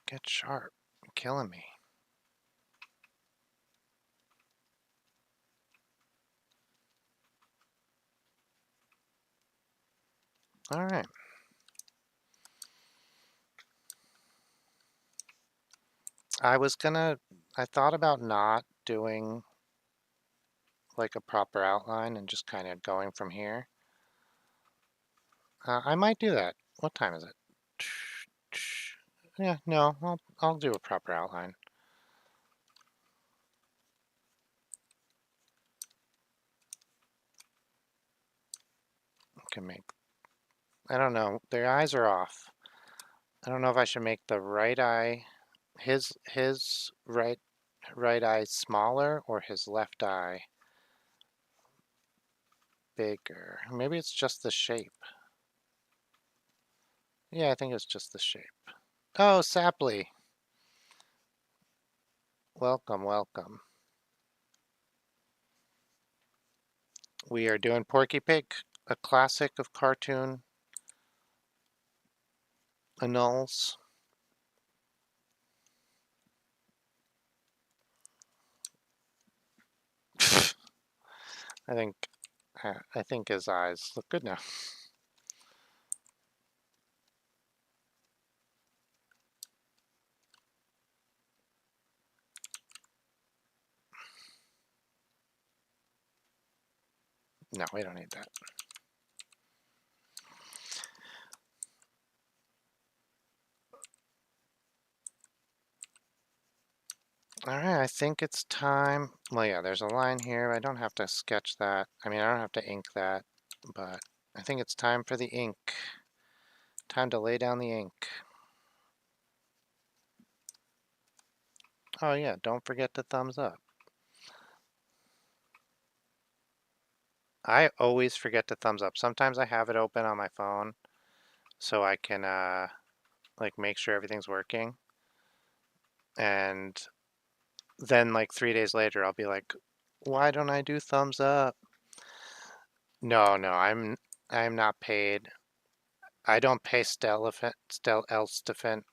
Get sharp. You're killing me. All right. I thought about not doing like a proper outline and just kind of going from here. I might do that. What time is it? Yeah, no, I'll do a proper outline. Can make. I don't know. Their eyes are off. I don't know if I should make the right eye, his right eye smaller or his left eye bigger. Maybe it's just the shape. Yeah, I think it's just the shape. Oh, Sapley. Welcome, welcome. We are doing Porky Pig, a classic of cartoon annals. I think I think his eyes look good now. No, we don't need that. All right, I think it's time. Well, yeah, there's a line here. I don't have to sketch that. I mean, I don't have to ink that, but I think it's time for the ink. Time to lay down the ink. Oh yeah, don't forget to thumbs up. I always forget to thumbs up. Sometimes I have it open on my phone so I can like make sure everything's working. And then like 3 days later I'll be like, Why don't I do thumbs up? No, no, I'm not paid. I don't pay Stel Elstefan.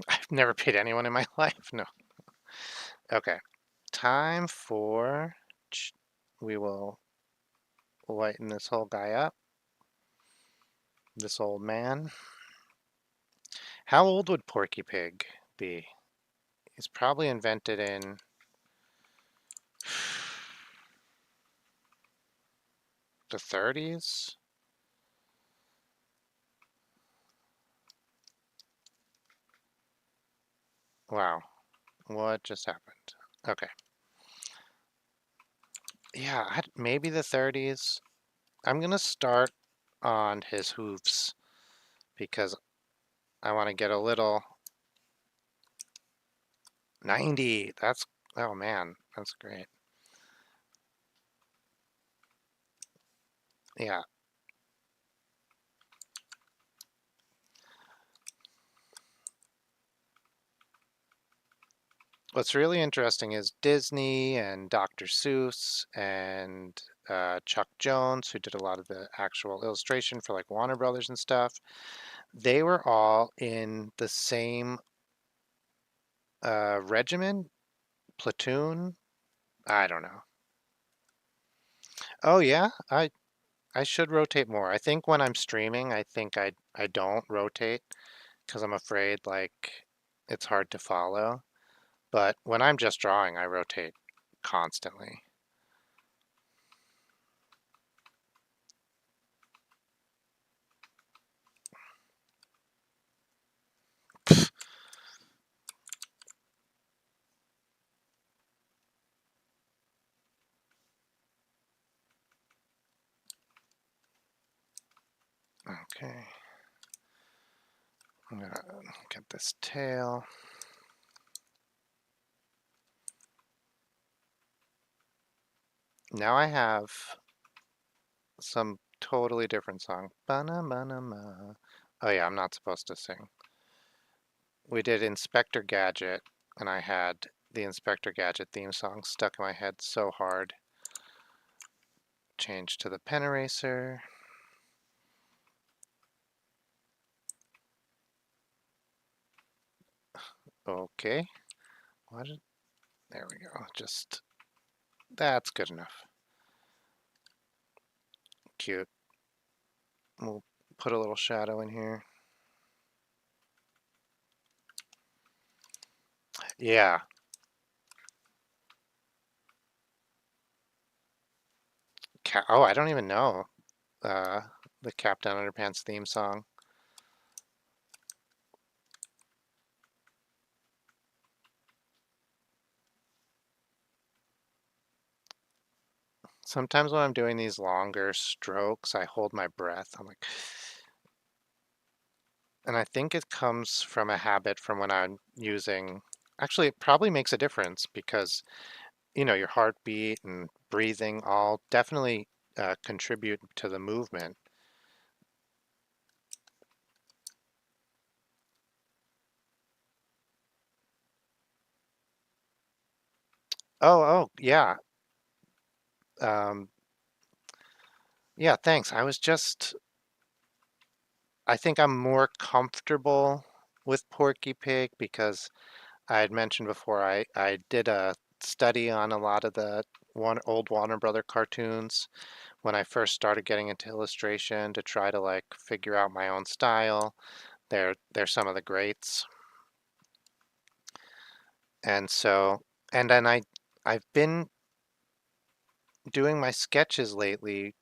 I've never paid anyone in my life. No. Okay. Time for we will lighten this whole guy up. This old man. How old would Porky Pig be? He's probably invented in the 30s. Wow. What just happened? Okay. Yeah, maybe the 30s. I'm gonna start on his hooves because I want to get a little 90. Oh man, that's great. Yeah. What's really interesting is Disney and Dr. Seuss and Chuck Jones, who did a lot of the actual illustration for like Warner Brothers and stuff. They were all in the same regiment, platoon. I don't know. Oh yeah, I should rotate more. I think when I'm streaming, I think I don't rotate because I'm afraid like it's hard to follow. But when I'm just drawing, I rotate constantly. Okay, I'm gonna get this tail. Now I have some totally different song. Ba-na-ba-na-ma. Oh yeah, I'm not supposed to sing. We did Inspector Gadget, and I had the Inspector Gadget theme song stuck in my head so hard. Change to the pen eraser. Okay. What? There we go. Just that's good enough. Cute. We'll put a little shadow in here. Yeah. Oh, I don't even know uh, the Captain Underpants theme song. Sometimes when I'm doing these longer strokes, I hold my breath. I'm like, and I think it comes from a habit from when I'm using, actually, it probably makes a difference because, your heartbeat and breathing all definitely contribute to the movement. Yeah. Um, yeah, thanks. I think I'm more comfortable with Porky Pig because I had mentioned before I did a study on a lot of the old Warner Brother cartoons when I first started getting into illustration to try to like figure out my own style. They're some of the greats. And so and then I've been doing my sketches lately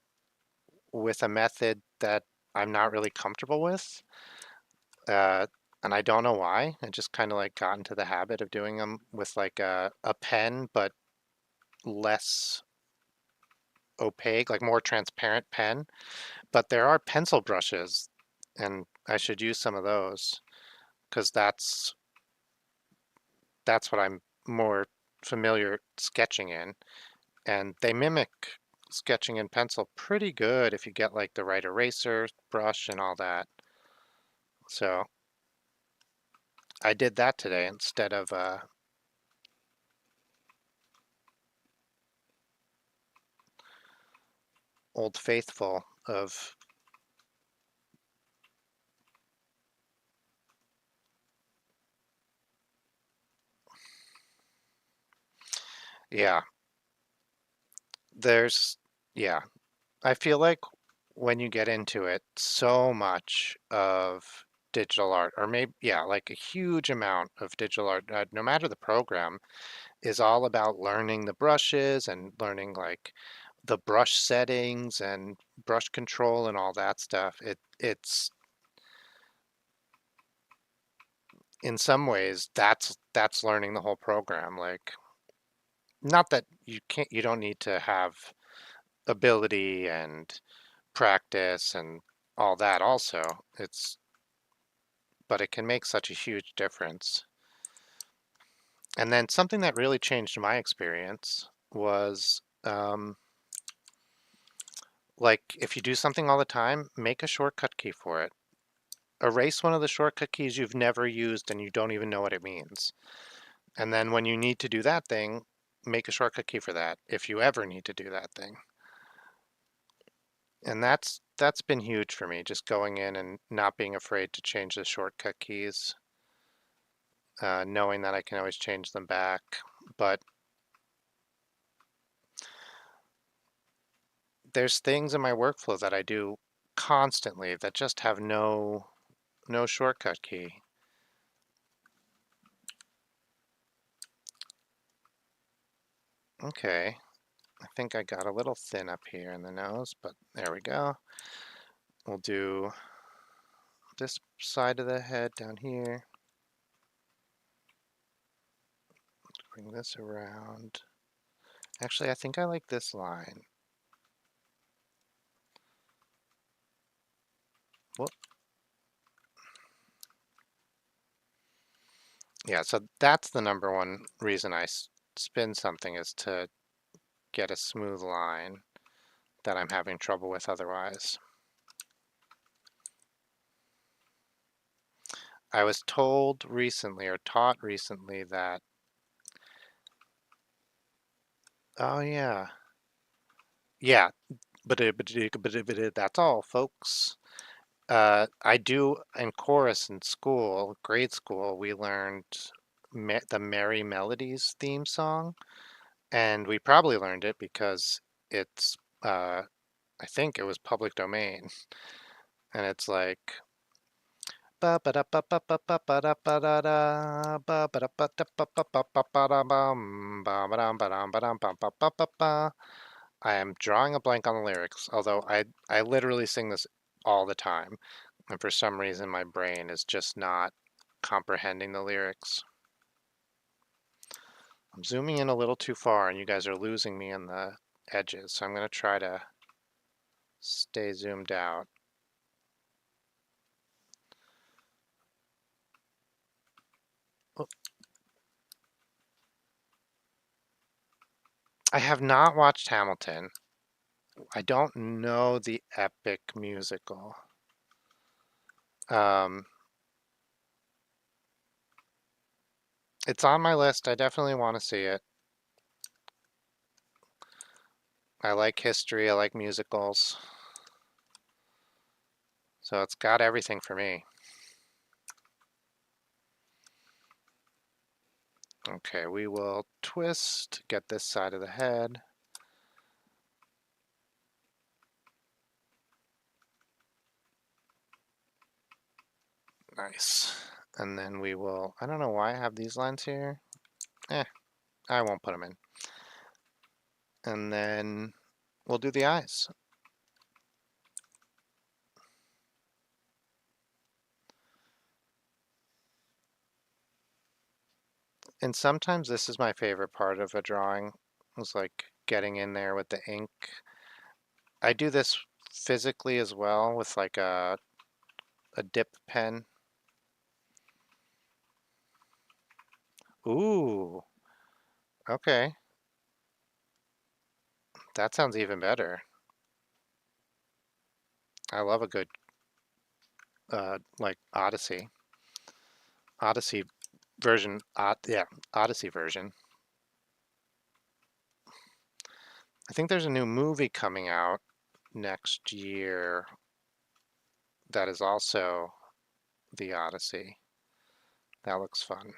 with a method that I'm not really comfortable with. Uh, and I don't know why. I just kind of like got into the habit of doing them with like a pen, but less opaque, like more transparent pen. But there are pencil brushes, and I should use some of those because that's what I'm more familiar sketching in. And they mimic sketching in pencil pretty good if you get like the right eraser, brush, and all that. So I did that today instead of Old Faithful of, yeah, there's, yeah. I feel like when you get into it, so much of digital art, or maybe, yeah, like a huge amount of digital art, no matter the program, is all about learning the brushes and learning like the brush settings and brush control and all that stuff. It's in some ways that's learning the whole program. Like, not that you don't need to have ability and practice and all that also. It's but it can make such a huge difference. And then something that really changed my experience was like if you do something all the time, make a shortcut key for it. Erase one of the shortcut keys you've never used and you don't even know what it means. And then when you need to do that thing, make a shortcut key for that if you ever need to do that thing. And that's been huge for me, just going in and not being afraid to change the shortcut keys, knowing that I can always change them back. But there's things in my workflow that I do constantly that just have no shortcut key. Okay, I think I got a little thin up here in the nose, but there we go. We'll do this side of the head down here. Bring this around. Actually, I think I like this line. Whoop. Yeah, so that's the number one reason I spin something, is to get a smooth line that I'm having trouble with otherwise. I was told recently, or taught recently, that, oh yeah, yeah, but that's all, folks. I do in chorus in school, grade school, we learned the Merry Melodies theme song, and we probably learned it because it's, I think it was public domain, and it's like ba ba da ba ba ba ba ba da ba da da ba ba da ba da ba ba ba ba ba da bum ba ba dum ba dum ba dum ba ba ba ba ba. I am drawing a blank on the lyrics, although I literally sing this all the time, and for some reason my brain is just not comprehending the lyrics. I'm zooming in a little too far, and you guys are losing me in the edges, so I'm going to try to stay zoomed out. Oh, I have not watched Hamilton. I don't know the epic musical. Um, it's on my list. I definitely want to see it. I like history. I like musicals. So it's got everything for me. Okay, we will twist, get this side of the head. Nice. And then we will, I don't know why I have these lines here. I won't put them in. And then we'll do the eyes. And sometimes this is my favorite part of a drawing. It's like getting in there with the ink. I do this physically as well with like a dip pen. Ooh, okay. That sounds even better. I love a good like Odyssey. Odyssey version, yeah, Odyssey version. I think there's a new movie coming out next year that is also the Odyssey. That looks fun.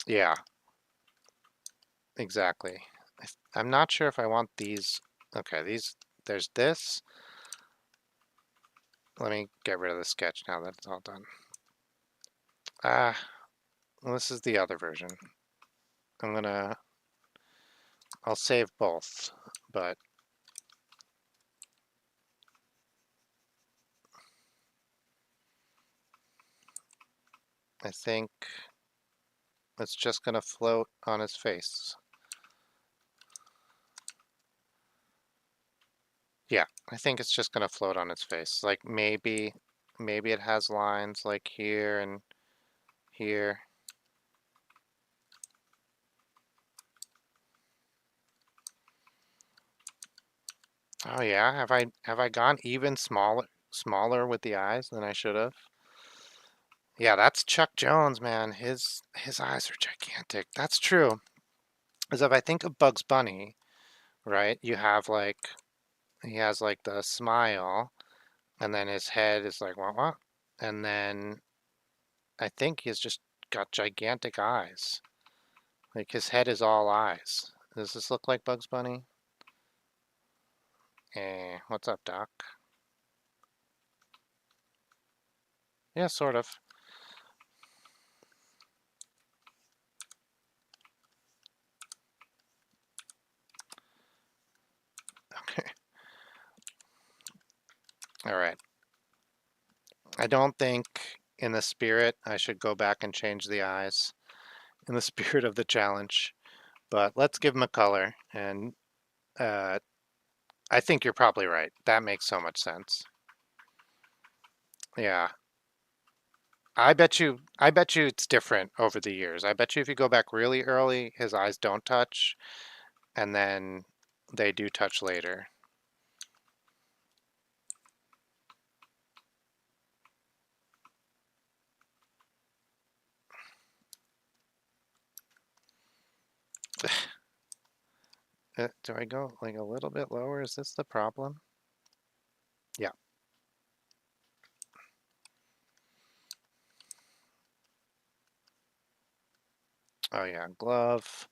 Yeah, exactly. I'm not sure if I want these. Okay, there's this. Let me get rid of the sketch now that it's all done. Well, this is the other version. I'll save both, but I think it's just gonna float on his face. Yeah, I think it's just gonna float on its face. Like maybe it has lines like here and here. Oh yeah, have I gone even smaller with the eyes than I should have? Yeah, that's Chuck Jones, man. His eyes are gigantic. That's true. As if I think of Bugs Bunny, right? You have like he has like the smile, and then his head is like wah, and then I think he's just got gigantic eyes. Like his head is all eyes. Does this look like Bugs Bunny? What's up, Doc? Yeah, sort of. Okay. All right. I don't think in the spirit I should go back and change the eyes in the spirit of the challenge, but let's give him a color. And uh, I think you're probably right. That makes so much sense. Yeah. I bet you it's different over the years. I bet you if you go back really early, his eyes don't touch, and then they do touch later. Do I go like a little bit lower? Is this the problem? Yeah. Oh yeah, glove.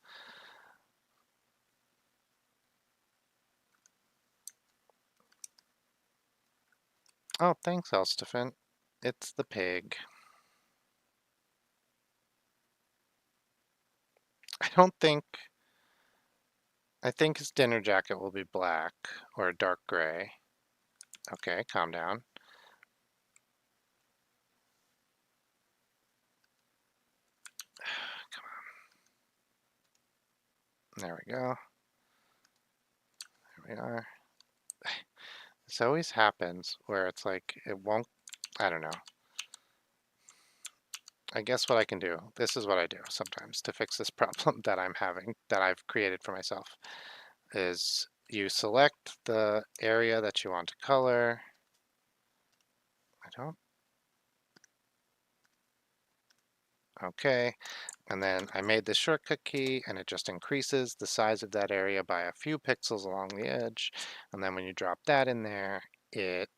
Oh, thanks, Elstefan. It's the pig. I don't think. I think his dinner jacket will be black or a dark gray. Okay, calm down. There we go. There we are. This always happens where it's like it won't. I don't know. I guess what I can do, this is what I do sometimes to fix this problem that I'm having, that I've created for myself, is you select the area that you want to color. I don't. Okay. And then I made this shortcut key and it just increases the size of that area by a few pixels along the edge. And then when you drop that in there, it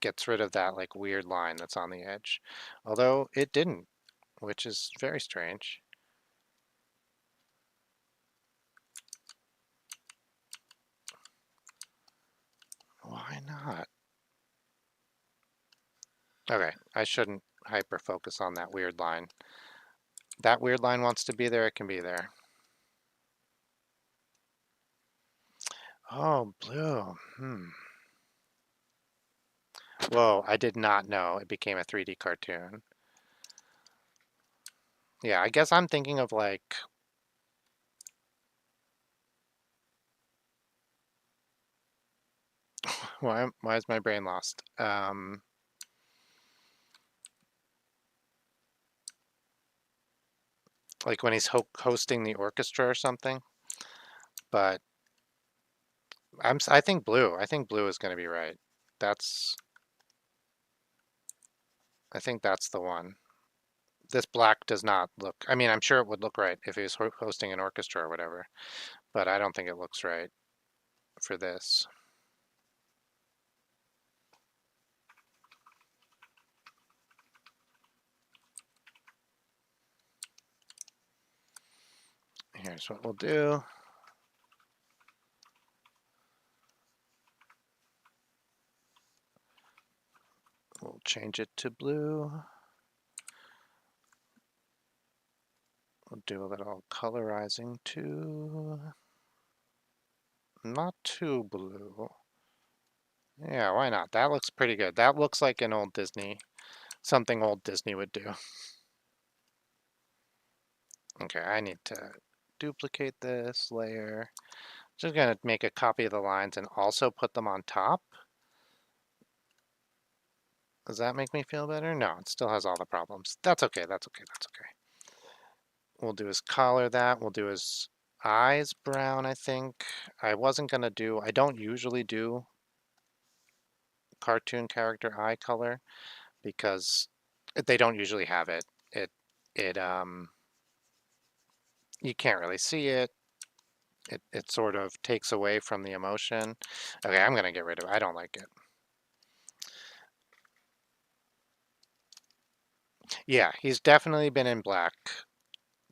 gets rid of that like weird line that's on the edge. Although it didn't, which is very strange. Why not? Okay, I shouldn't hyper focus on that weird line. That weird line wants to be there, it can be there. Oh, blue. Whoa, I did not know it became a 3D cartoon. Yeah, I guess I'm thinking of like, why is my brain lost? Like when he's hosting the orchestra or something. But I think blue. I think blue is going to be right. That's I think that's the one. This black does not look, I mean, I'm sure it would look right if he was hosting an orchestra or whatever, but I don't think it looks right for this. Here's what we'll do. We'll change it to blue. We'll do a little colorizing too. Not too blue. Yeah, why not? That looks pretty good. That looks like an old Disney, something old Disney would do. Okay, I need to duplicate this layer. Just gonna make a copy of the lines and also put them on top. Does that make me feel better? No, it still has all the problems. That's okay, that's okay, that's okay. We'll do his collar that. We'll do his eyes brown, I think. I wasn't gonna do, I don't usually do cartoon character eye color because they don't usually have it. It you can't really see it. It sort of takes away from the emotion. Okay, I'm gonna get rid of it. I don't like it. Yeah, he's definitely been in black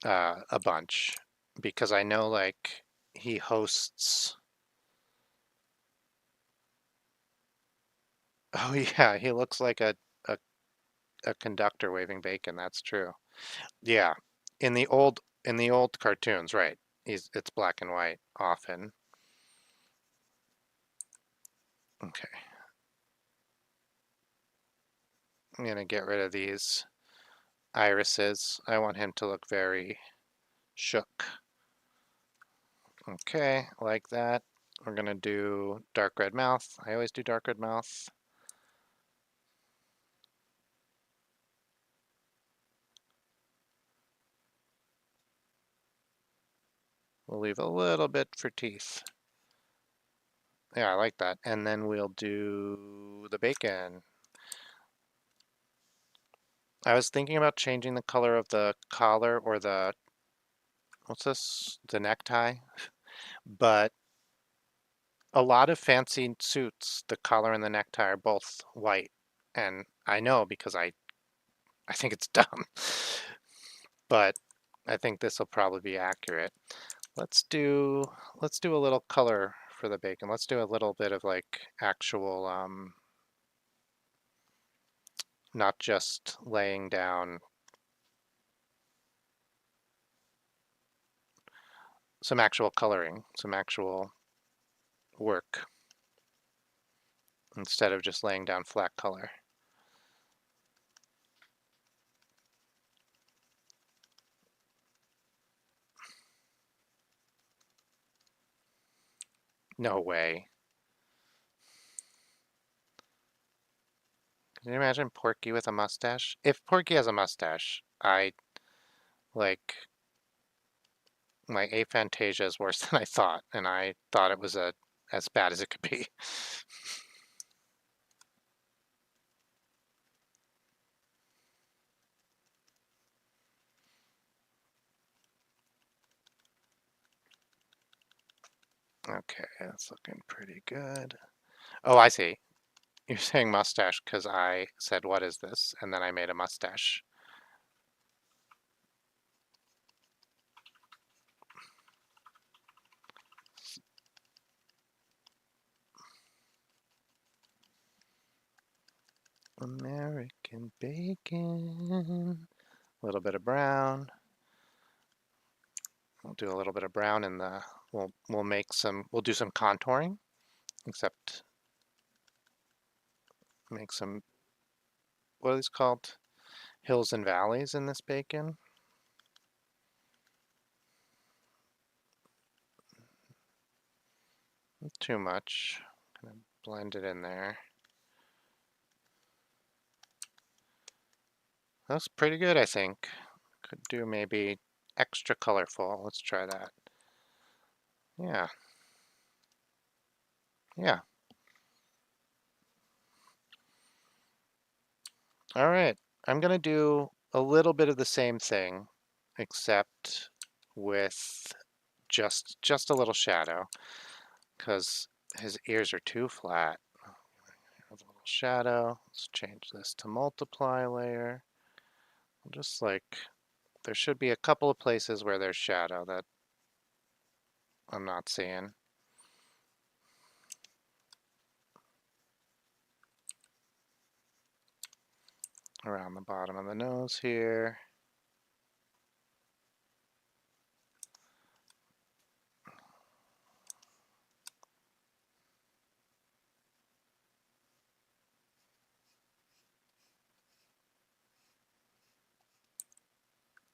a bunch because I know like he hosts. Oh yeah, he looks like a, a conductor waving bacon. That's true. Yeah, in the old cartoons, right? It's black and white often. Okay, I'm gonna get rid of these irises. I want him to look very shook. Okay, like that. We're gonna do dark red mouth. I always do dark red mouth. We'll leave a little bit for teeth. Yeah, I like that. And then we'll do the bacon. I was thinking about changing the color of the collar or the, what's this? The necktie. But a lot of fancy suits, the collar and the necktie are both white. And I know because I think it's dumb. But I think this will probably be accurate. Let's do let's do a little color for the bacon. Let's do a little bit of like actual not just laying down some actual coloring, some actual work instead of just laying down flat color. No way. Can you imagine Porky with a mustache? If Porky has a mustache, I like my aphantasia is worse than I thought, and I thought it was as bad as it could be. Okay, that's looking pretty good. Oh, I see. You're saying mustache because I said, what is this? And then I made a mustache. American bacon. A little bit of brown. We'll do a little bit of brown in the, we'll do some contouring, except make some, what are these called? Hills and valleys in this bacon. Not too much. Kind of blend it in there. That's pretty good, I think. Could do maybe extra colorful. Let's try that. Yeah, yeah. All right. I'm gonna do a little bit of the same thing, except with just a little shadow, because his ears are too flat. A little shadow. Let's change this to multiply layer. Just like there should be a couple of places where there's shadow that I'm not seeing. Around the bottom of the nose here.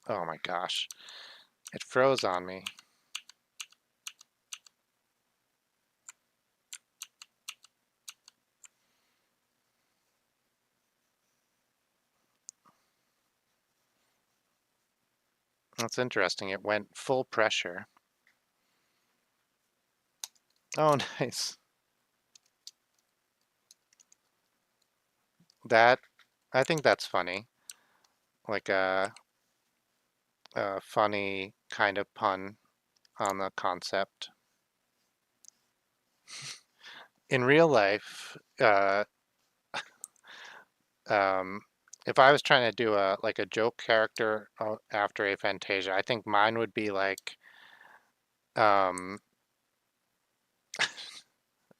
Oh my gosh, it froze on me. That's interesting. It went full pressure. Oh, nice. That, I think that's funny. Like a funny kind of pun on the concept. In real life, um, if I was trying to do a like a joke character after Aphantasia, I think mine would be like, um,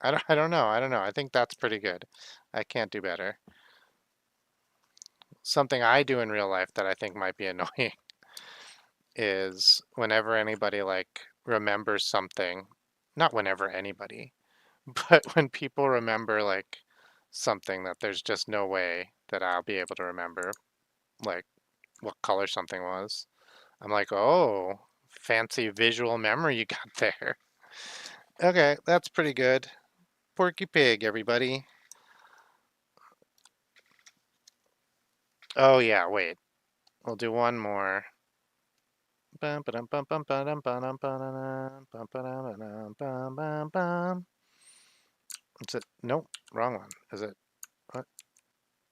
I don't know. I think that's pretty good. I can't do better. Something I do in real life that I think might be annoying is whenever anybody like remembers something, not whenever anybody, but when people remember like something that there's just no way that I'll be able to remember, like what color something was. I'm like, oh, fancy visual memory you got there. Okay, that's pretty good. Porky Pig, everybody. Oh yeah, wait. We'll do one more. Bum, ba-dum, bum, bum, ba-dum, ba-dum, ba-da-dum, bum, ba-dum, ba-dum, bum, bum, bum. Is it? Nope, wrong one. Is it? What?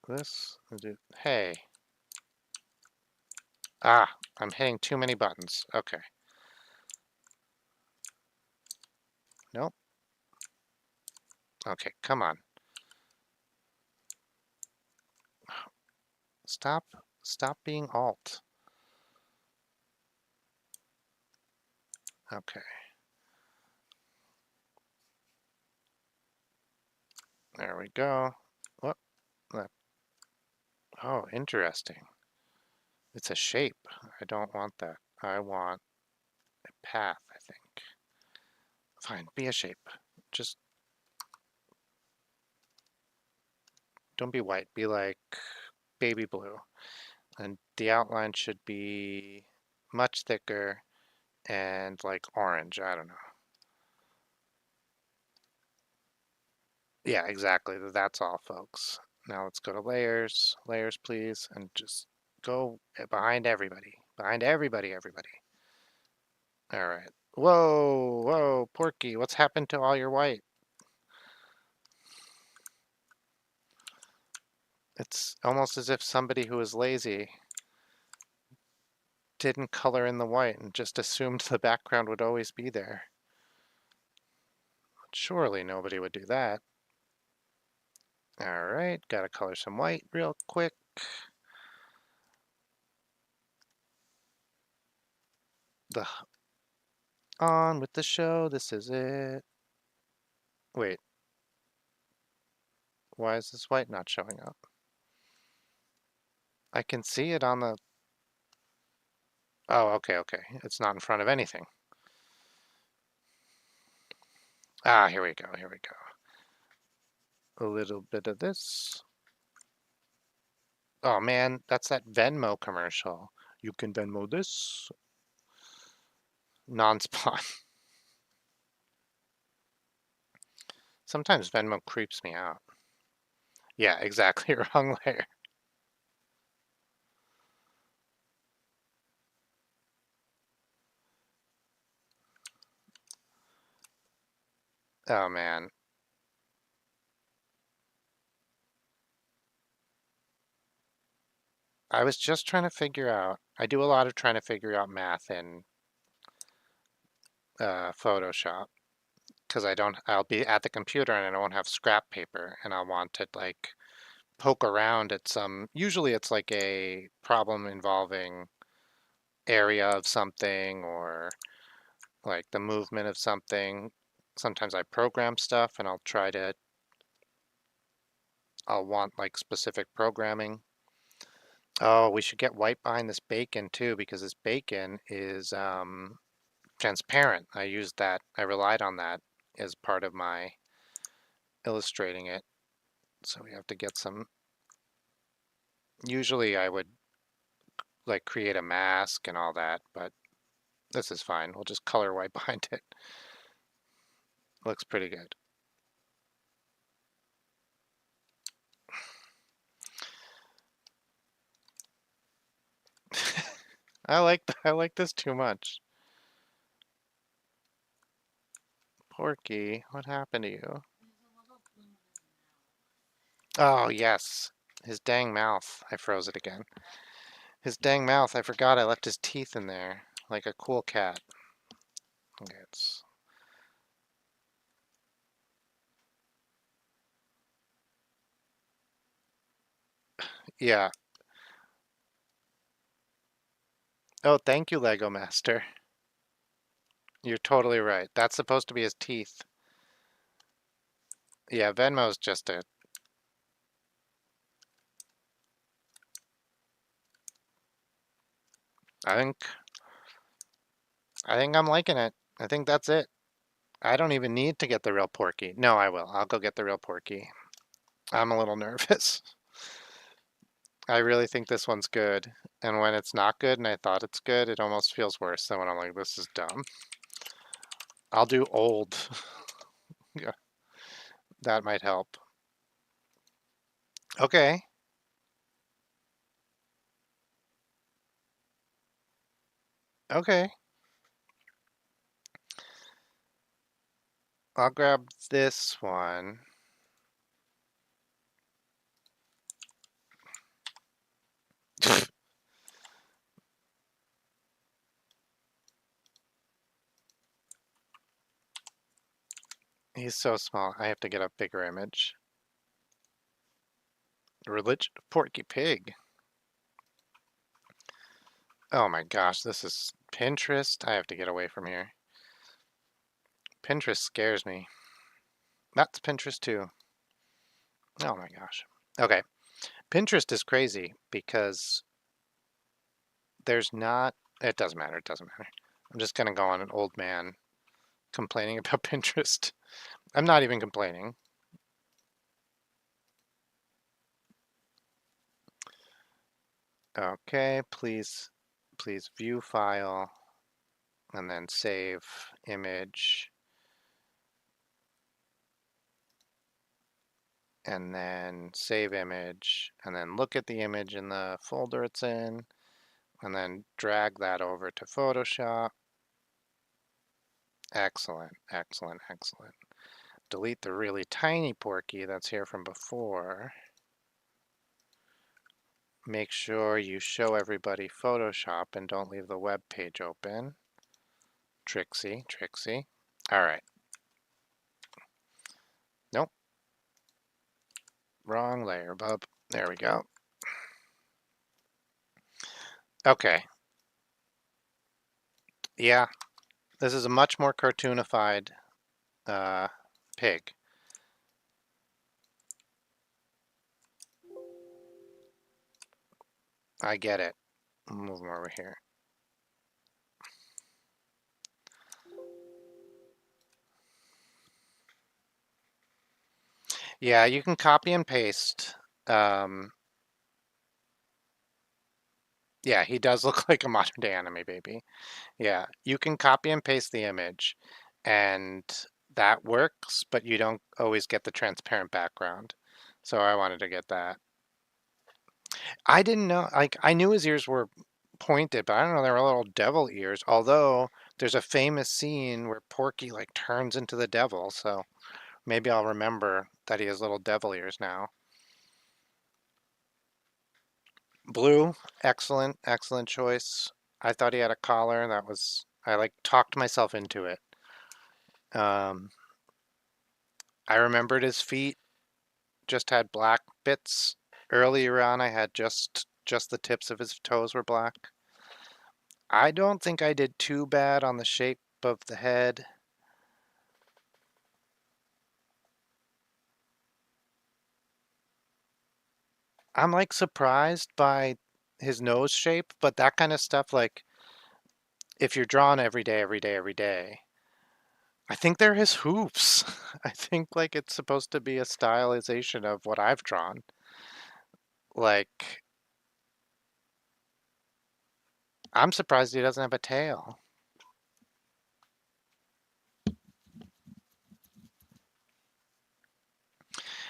This? Is it? Hey. Ah, I'm hitting too many buttons. Okay. Nope. Okay, come on. Stop. Stop being alt. Okay. There we go. What? That. Oh, interesting. It's a shape. I don't want that. I want a path, I think. Fine, be a shape. Just don't be white. Be like baby blue. And the outline should be much thicker and like orange. I don't know. Yeah, exactly. That's all, folks. Now let's go to layers. Layers, please. And just go behind everybody. Behind everybody, everybody. All right. Whoa, whoa, Porky, what's happened to all your white? It's almost as if somebody who was lazy didn't color in the white and just assumed the background would always be there. Surely nobody would do that. All right, gotta color some white real quick. The On with the show, this is it. Wait, why is this white not showing up? I can see it on the... Oh, okay, okay. It's not in front of anything. Ah, here we go, here we go. A little bit of this. Oh man, that's that Venmo commercial. You can Venmo this. Non-spawn. Sometimes Venmo creeps me out. Yeah, exactly, wrong layer. Oh man. I was just trying to figure out, I do a lot of trying to figure out math in Photoshop because I'll be at the computer and I don't have scrap paper and I want to like poke around at usually it's like a problem involving area of something or like the movement of something. Sometimes I program stuff and I'll want like specific programming. Oh, we should get white behind this bacon too because this bacon is transparent. I relied on that as part of my illustrating it. So we have to get some, usually I would like create a mask and all that, but this is fine. We'll just color white behind it. Looks pretty good. I like this too much. Porky, what happened to you? Oh, yes. His dang mouth. I froze it again. His dang mouth. I forgot I left his teeth in there. Like a cool cat. Okay, yeah. Oh, thank you, Lego Master. You're totally right. That's supposed to be his teeth. Yeah, Venmo's just a... I think... I think I'm liking it. I think that's it. I don't even need to get the real Porky. No, I will. I'll go get the real Porky. I'm a little nervous. I really think this one's good. And when it's not good and I thought it's good, it almost feels worse than when I'm like, this is dumb. I'll do old. Yeah, that might help. Okay. Okay. I'll grab this one. He's so small. I have to get a bigger image. Religion of Porky Pig. Oh my gosh, this is Pinterest. I have to get away from here. Pinterest scares me. That's Pinterest too. Oh my gosh. Okay. Pinterest is crazy because there's not, it doesn't matter. It doesn't matter. I'm just going to go on an old man complaining about Pinterest. I'm not even complaining. Okay, please view file and then save image and then save image and then look at the image in the folder it's in and then drag that over to Photoshop. Excellent, excellent, excellent. Delete the really tiny Porky that's here from before. Make sure you show everybody Photoshop and don't leave the web page open. Trixie, Trixie. All right. Nope. Wrong layer, bub. There we go. Okay. Yeah, this is a much more cartoonified uh, pig. I get it. Move him over here. Yeah, you can copy and paste. Yeah, he does look like a modern day anime baby. Yeah, you can copy and paste the image and that works, but you don't always get the transparent background. So I wanted to get that. I didn't know, like, I knew his ears were pointed, but I don't know they were little devil ears. Although there's a famous scene where Porky like turns into the devil, so maybe I'll remember that he has little devil ears now. Blue, excellent, excellent choice. I thought he had a collar. I like talked myself into it. Um, I remembered his feet just had black bits. Earlier on, I had just the tips of his toes were black. I don't think I did too bad on the shape of the head. I'm like surprised by his nose shape, but that kind of stuff, like if you're drawn every day, every day, every day, I think they're his hooves. I think like it's supposed to be a stylization of what I've drawn. Like, I'm surprised he doesn't have a tail.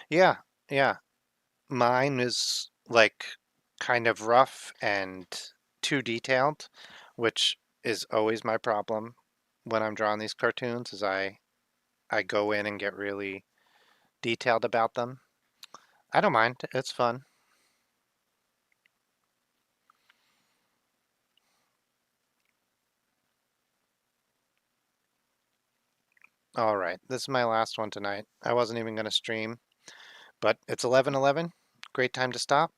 Yeah, yeah. Mine is like kind of rough and too detailed, which is always my problem when I'm drawing these cartoons, is I go in and get really detailed about them. I don't mind. It's fun. All right, this is my last one tonight. I wasn't even going to stream, but it's 11:11. Great time to stop.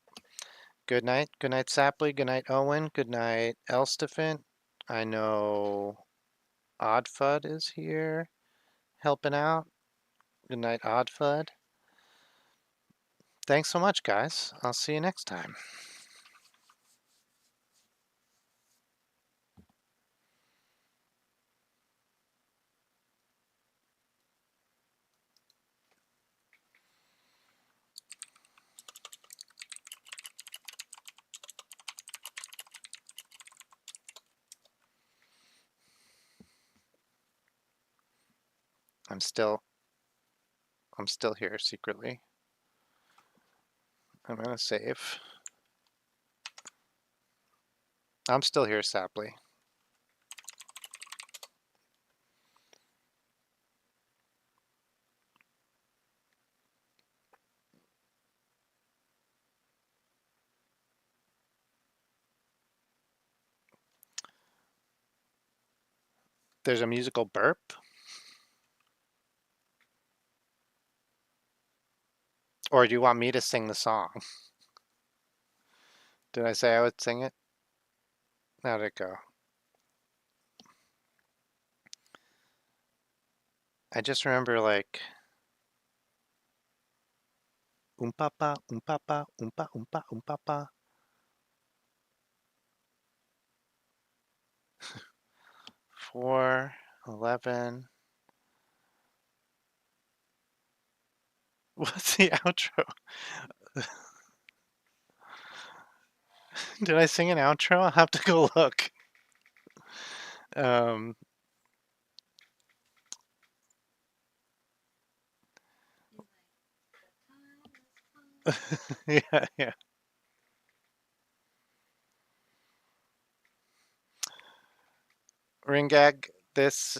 Good night. Good night, Sapley. Good night, Owen. Good night, Elstefant. I know Oddfud is here helping out. Good night, Oddfud. Thanks so much, guys. I'll see you next time. I'm still I'm still here secretly. I'm gonna save. I'm still here, Sapley. There's a musical burp? Or do you want me to sing the song? Did I say I would sing it? How'd it go? I just remember like umpapa, umpapa, umpa, umpa, umpapa. 4:11. What's the outro? Did I sing an outro? I'll have to go look. Um, yeah, yeah. Ringag, this,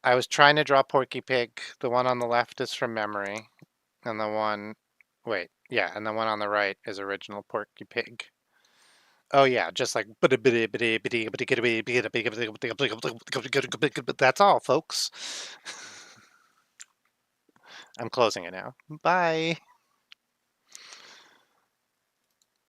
I was trying to draw Porky Pig. The one on the left is from memory, and the one, wait, yeah, and the one on the right is original Porky Pig. Oh yeah, just like that's all, folks. I'm closing it now. Bye.